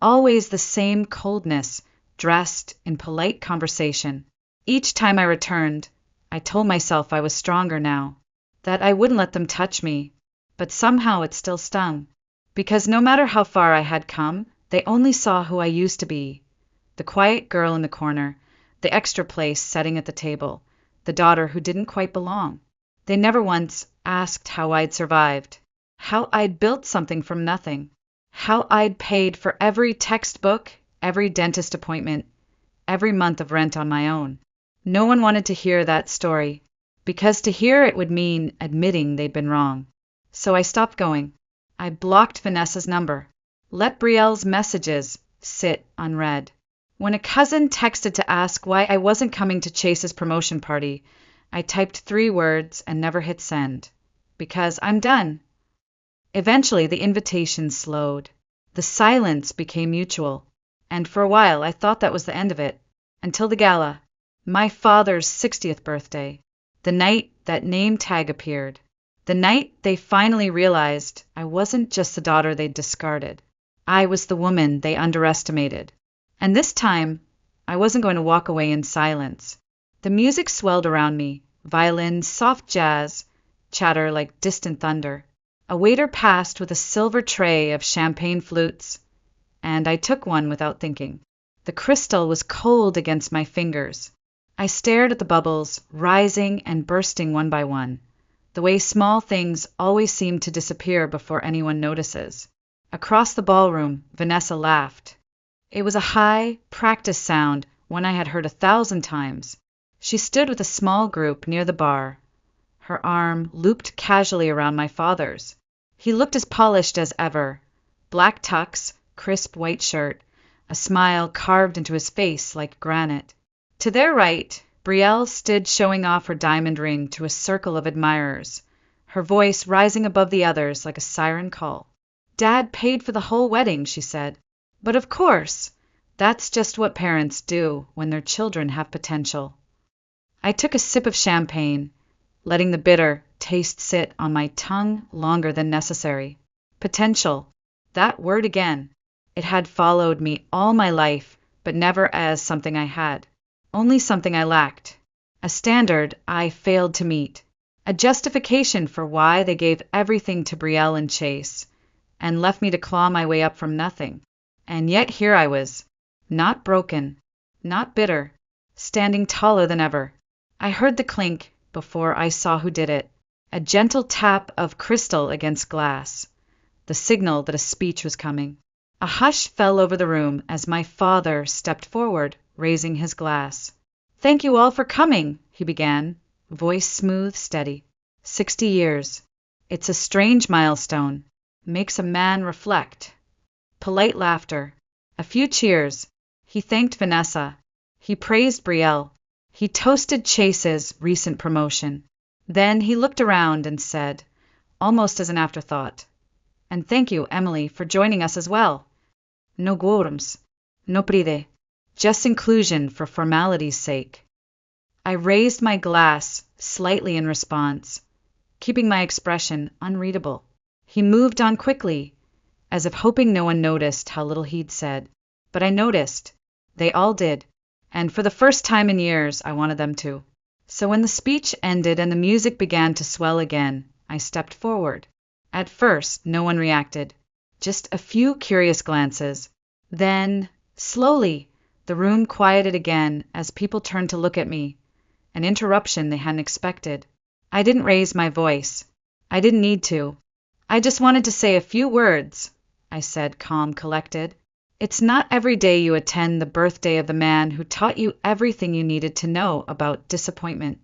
Always the same coldness, dressed in polite conversation. Each time I returned, I told myself I was stronger now, that I wouldn't let them touch me, but somehow it still stung. Because no matter how far I had come, they only saw who I used to be. The quiet girl in the corner, the extra place setting at the table, the daughter who didn't quite belong. They never once asked how I'd survived, how I'd built something from nothing, how I'd paid for every textbook, every dentist appointment, every month of rent on my own. No one wanted to hear that story, because to hear it would mean admitting they'd been wrong. So I stopped going. I blocked Vanessa's number. Let Brielle's messages sit unread. When a cousin texted to ask why I wasn't coming to Chase's promotion party, I typed 3 words and never hit send. Because I'm done. Eventually, the invitation slowed. The silence became mutual. And for a while, I thought that was the end of it. Until the gala. My father's 60th birthday. The night that name tag appeared. The night they finally realized I wasn't just the daughter they'd discarded. I was the woman they underestimated. And this time, I wasn't going to walk away in silence. The music swelled around me, violins, soft jazz, chatter like distant thunder. A waiter passed with a silver tray of champagne flutes, and I took one without thinking. The crystal was cold against my fingers. I stared at the bubbles, rising and bursting one by one, the way small things always seem to disappear before anyone notices. Across the ballroom, Vanessa laughed. It was a high, practiced sound, one I had heard 1,000 times. She stood with a small group near the bar, her arm looped casually around my father's. He looked as polished as ever. Black tux, crisp white shirt, a smile carved into his face like granite. To their right, Brielle stood showing off her diamond ring to a circle of admirers, her voice rising above the others like a siren call. "Dad paid for the whole wedding," she said. "But of course, that's just what parents do when their children have potential." I took a sip of champagne, letting the bitter taste sit on my tongue longer than necessary. Potential. That word again. It had followed me all my life, but never as something I had. Only something I lacked. A standard I failed to meet. A justification for why they gave everything to Brielle and Chase, and left me to claw my way up from nothing. And yet here I was. Not broken. Not bitter. Standing taller than ever. I heard the clink before I saw who did it. A gentle tap of crystal against glass. The signal that a speech was coming. A hush fell over the room as my father stepped forward, raising his glass. "Thank you all for coming," he began, voice smooth, steady. 60 years. It's a strange milestone. Makes a man reflect. Polite laughter. A few cheers. He thanked Vanessa. He praised Brielle. He toasted Chase's recent promotion. Then he looked around and said, almost as an afterthought, "And thank you, Emily, for joining us as well. No quorums. No pride. Just inclusion for formality's sake." I raised my glass slightly in response, keeping my expression unreadable. He moved on quickly, as if hoping no one noticed how little he'd said. But I noticed. They all did. And for the first time in years, I wanted them to. So when the speech ended and the music began to swell again, I stepped forward. At first, no one reacted. Just a few curious glances. Then, slowly, the room quieted again as people turned to look at me, an interruption they hadn't expected. I didn't raise my voice. I didn't need to. "I just wanted to say a few words," I said, calm, collected. "It's not every day you attend the birthday of the man who taught you everything you needed to know about disappointment."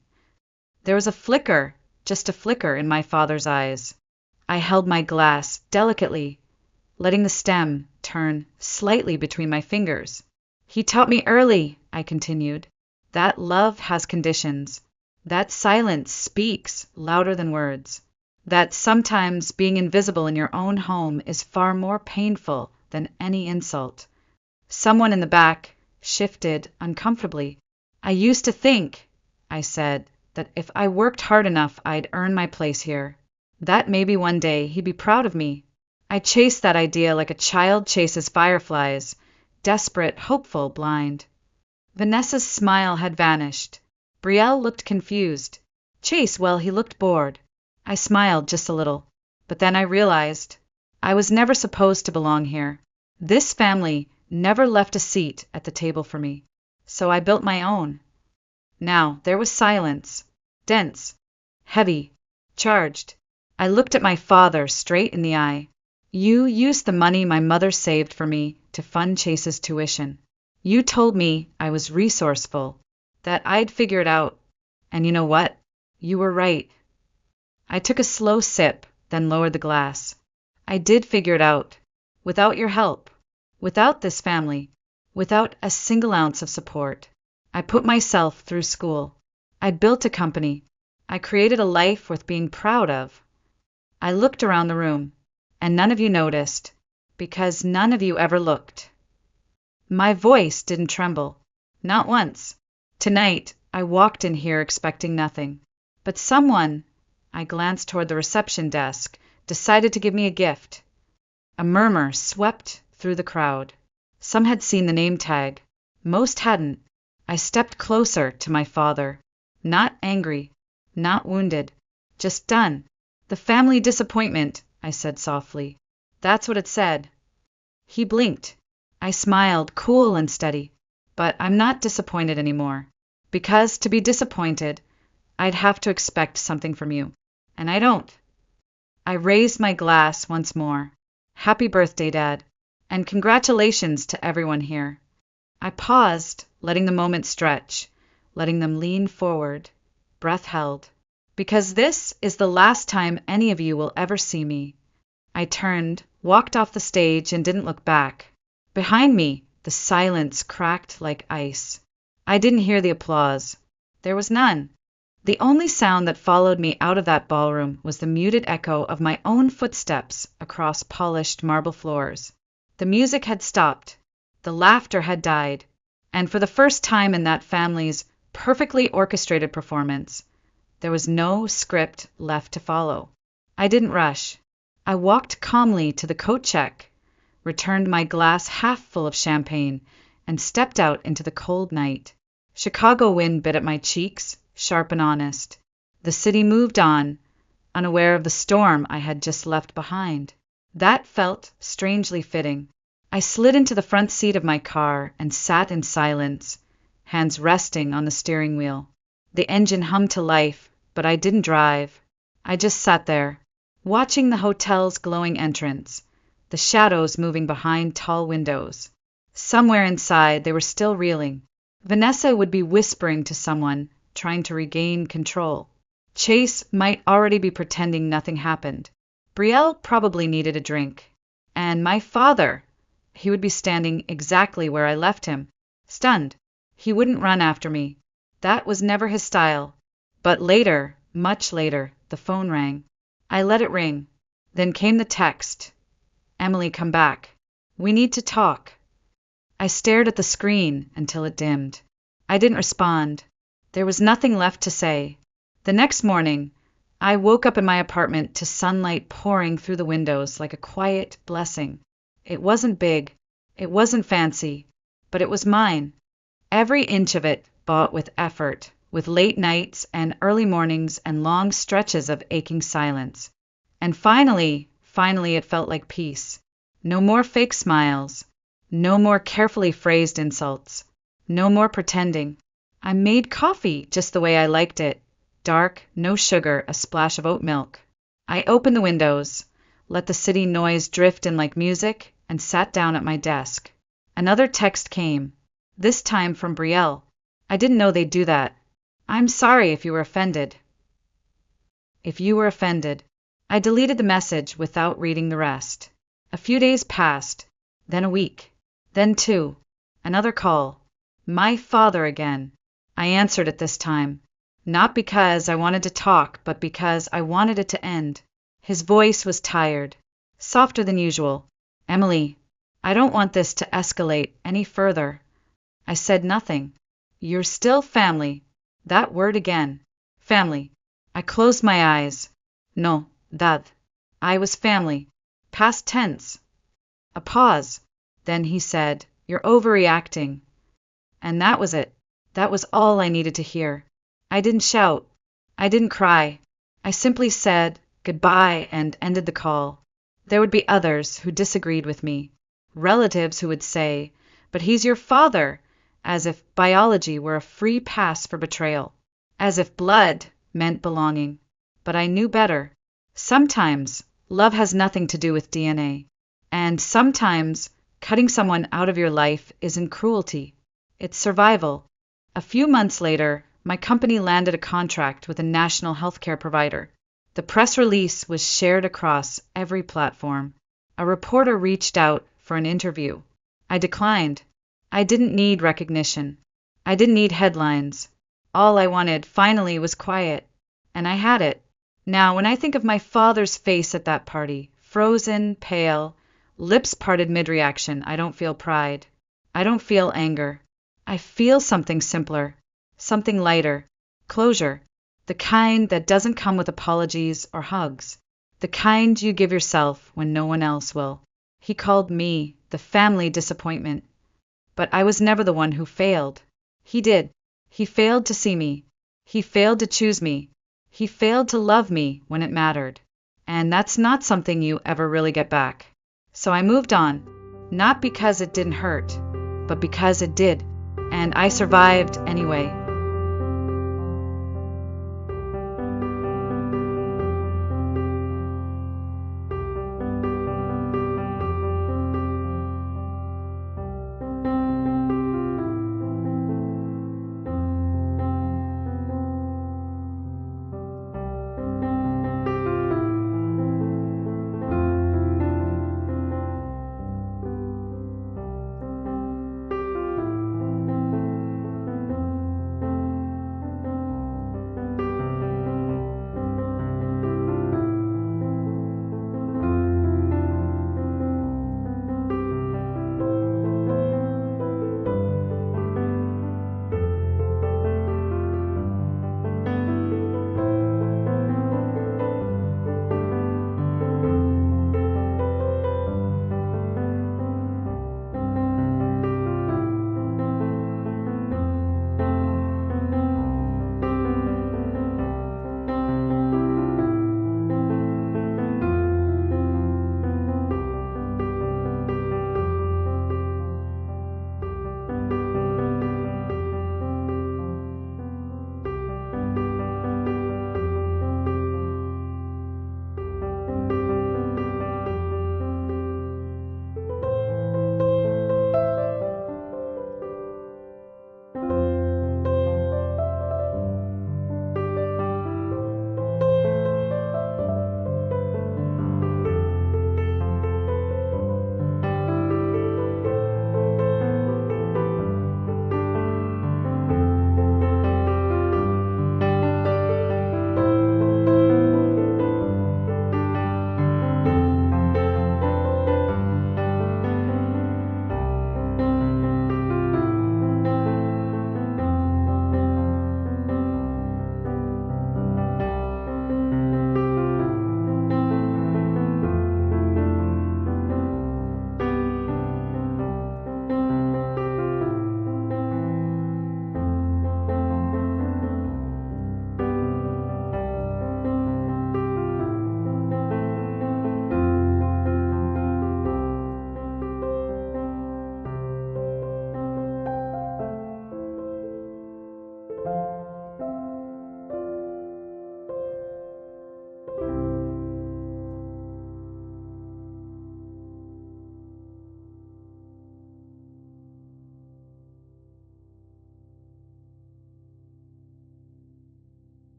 There was a flicker, just a flicker, in my father's eyes. I held my glass delicately, letting the stem turn slightly between my fingers. "He taught me early," I continued, "that love has conditions, that silence speaks louder than words, that sometimes being invisible in your own home is far more painful than any insult." Someone in the back shifted uncomfortably. "I used to think," I said, "that if I worked hard enough, I'd earn my place here. That maybe one day he'd be proud of me." I chased that idea like a child chases fireflies, desperate, hopeful, blind. Vanessa's smile had vanished. Brielle looked confused. Chase, well, he looked bored. I smiled just a little. But then I realized I was never supposed to belong here. This family never left a seat at the table for me. So I built my own. Now there was silence. Dense. Heavy. Charged. I looked at my father straight in the eye. "You used the money my mother saved for me to fund Chase's tuition. You told me I was resourceful, that I'd figure it out. And you know what? You were right." I took a slow sip, then lowered the glass. "I did figure it out. Without your help. Without this family. without a single ounce of support. I put myself through school. I built a company. I created a life worth being proud of. I looked around the room, and none of you noticed, because none of you ever looked. My voice didn't tremble, not once. Tonight, I walked in here expecting nothing. But someone, I glanced toward the reception desk, decided to give me a gift. A murmur swept through the crowd. Some had seen the name tag. Most hadn't. I stepped closer to my father. Not angry, not wounded, just done. The family disappointment, I said softly. That's what it said. He blinked. I smiled, cool and steady. But I'm not disappointed anymore. Because to be disappointed, I'd have to expect something from you. And I don't. I raised my glass once more. Happy birthday, Dad. And congratulations to everyone here. I paused, letting the moment stretch, letting them lean forward, breath held. Because this is the last time any of you will ever see me. I turned, walked off the stage, and didn't look back. Behind me, the silence cracked like ice. I didn't hear the applause. There was none. The only sound that followed me out of that ballroom was the muted echo of my own footsteps across polished marble floors. The music had stopped. The laughter had died. And for the first time in that family's perfectly orchestrated performance, there was no script left to follow. I didn't rush. I walked calmly to the coat check, returned my glass half full of champagne, and stepped out into the cold night. Chicago wind bit at my cheeks, sharp and honest. The city moved on, unaware of the storm I had just left behind. That felt strangely fitting. I slid into the front seat of my car and sat in silence, hands resting on the steering wheel. The engine hummed to life, but I didn't drive. I just sat there, watching the hotel's glowing entrance, the shadows moving behind tall windows. Somewhere inside, they were still reeling. Vanessa would be whispering to someone, trying to regain control. Chase might already be pretending nothing happened. Brielle probably needed a drink. And my father, he would be standing exactly where I left him, stunned. He wouldn't run after me. That was never his style. But later, much later, the phone rang. I let it ring. Then came the text. Emily, come back. We need to talk. I stared at the screen until it dimmed. I didn't respond. There was nothing left to say. The next morning, I woke up in my apartment to sunlight pouring through the windows like a quiet blessing. It wasn't big. It wasn't fancy. But it was mine. Every inch of it bought with effort, with late nights and early mornings and long stretches of aching silence. And finally it felt like peace. No more fake smiles. No more carefully phrased insults. No more pretending. I made coffee just the way I liked it. Dark, no sugar, a splash of oat milk. I opened the windows, let the city noise drift in like music, and sat down at my desk. Another text came, this time from Brielle. I didn't know they'd do that. I'm sorry if you were offended. If you were offended. I deleted the message without reading the rest. A few days passed, then a week, then 2. Another call. My father again. I answered it this time. Not because I wanted to talk, but because I wanted it to end. His voice was tired, softer than usual. Emily, I don't want this to escalate any further. I said nothing. You're still family. That word again. Family. I closed my eyes. No, Dad. I was family. Past tense. A pause. Then he said, You're overreacting. And that was it. That was all I needed to hear. I didn't shout. I didn't cry. I simply said goodbye and ended the call. There would be others who disagreed with me. Relatives who would say, But he's your father, as if biology were a free pass for betrayal. As if blood meant belonging. But I knew better. Sometimes love has nothing to do with DNA. And sometimes cutting someone out of your life isn't cruelty. It's survival. A few months later, my company landed a contract with a national healthcare provider. The press release was shared across every platform. A reporter reached out for an interview. I declined. I didn't need recognition. I didn't need headlines. All I wanted, finally, was quiet. And I had it. Now, when I think of my father's face at that party, frozen, pale, lips parted mid-reaction, I don't feel pride. I don't feel anger. I feel something simpler, something lighter, closure, the kind that doesn't come with apologies or hugs, the kind you give yourself when no one else will. He called me the family disappointment, but I was never the one who failed. He did. He failed to see me. He failed to choose me. He failed to love me when it mattered. And that's not something you ever really get back. So I moved on, not because it didn't hurt, but because it did. And I survived anyway.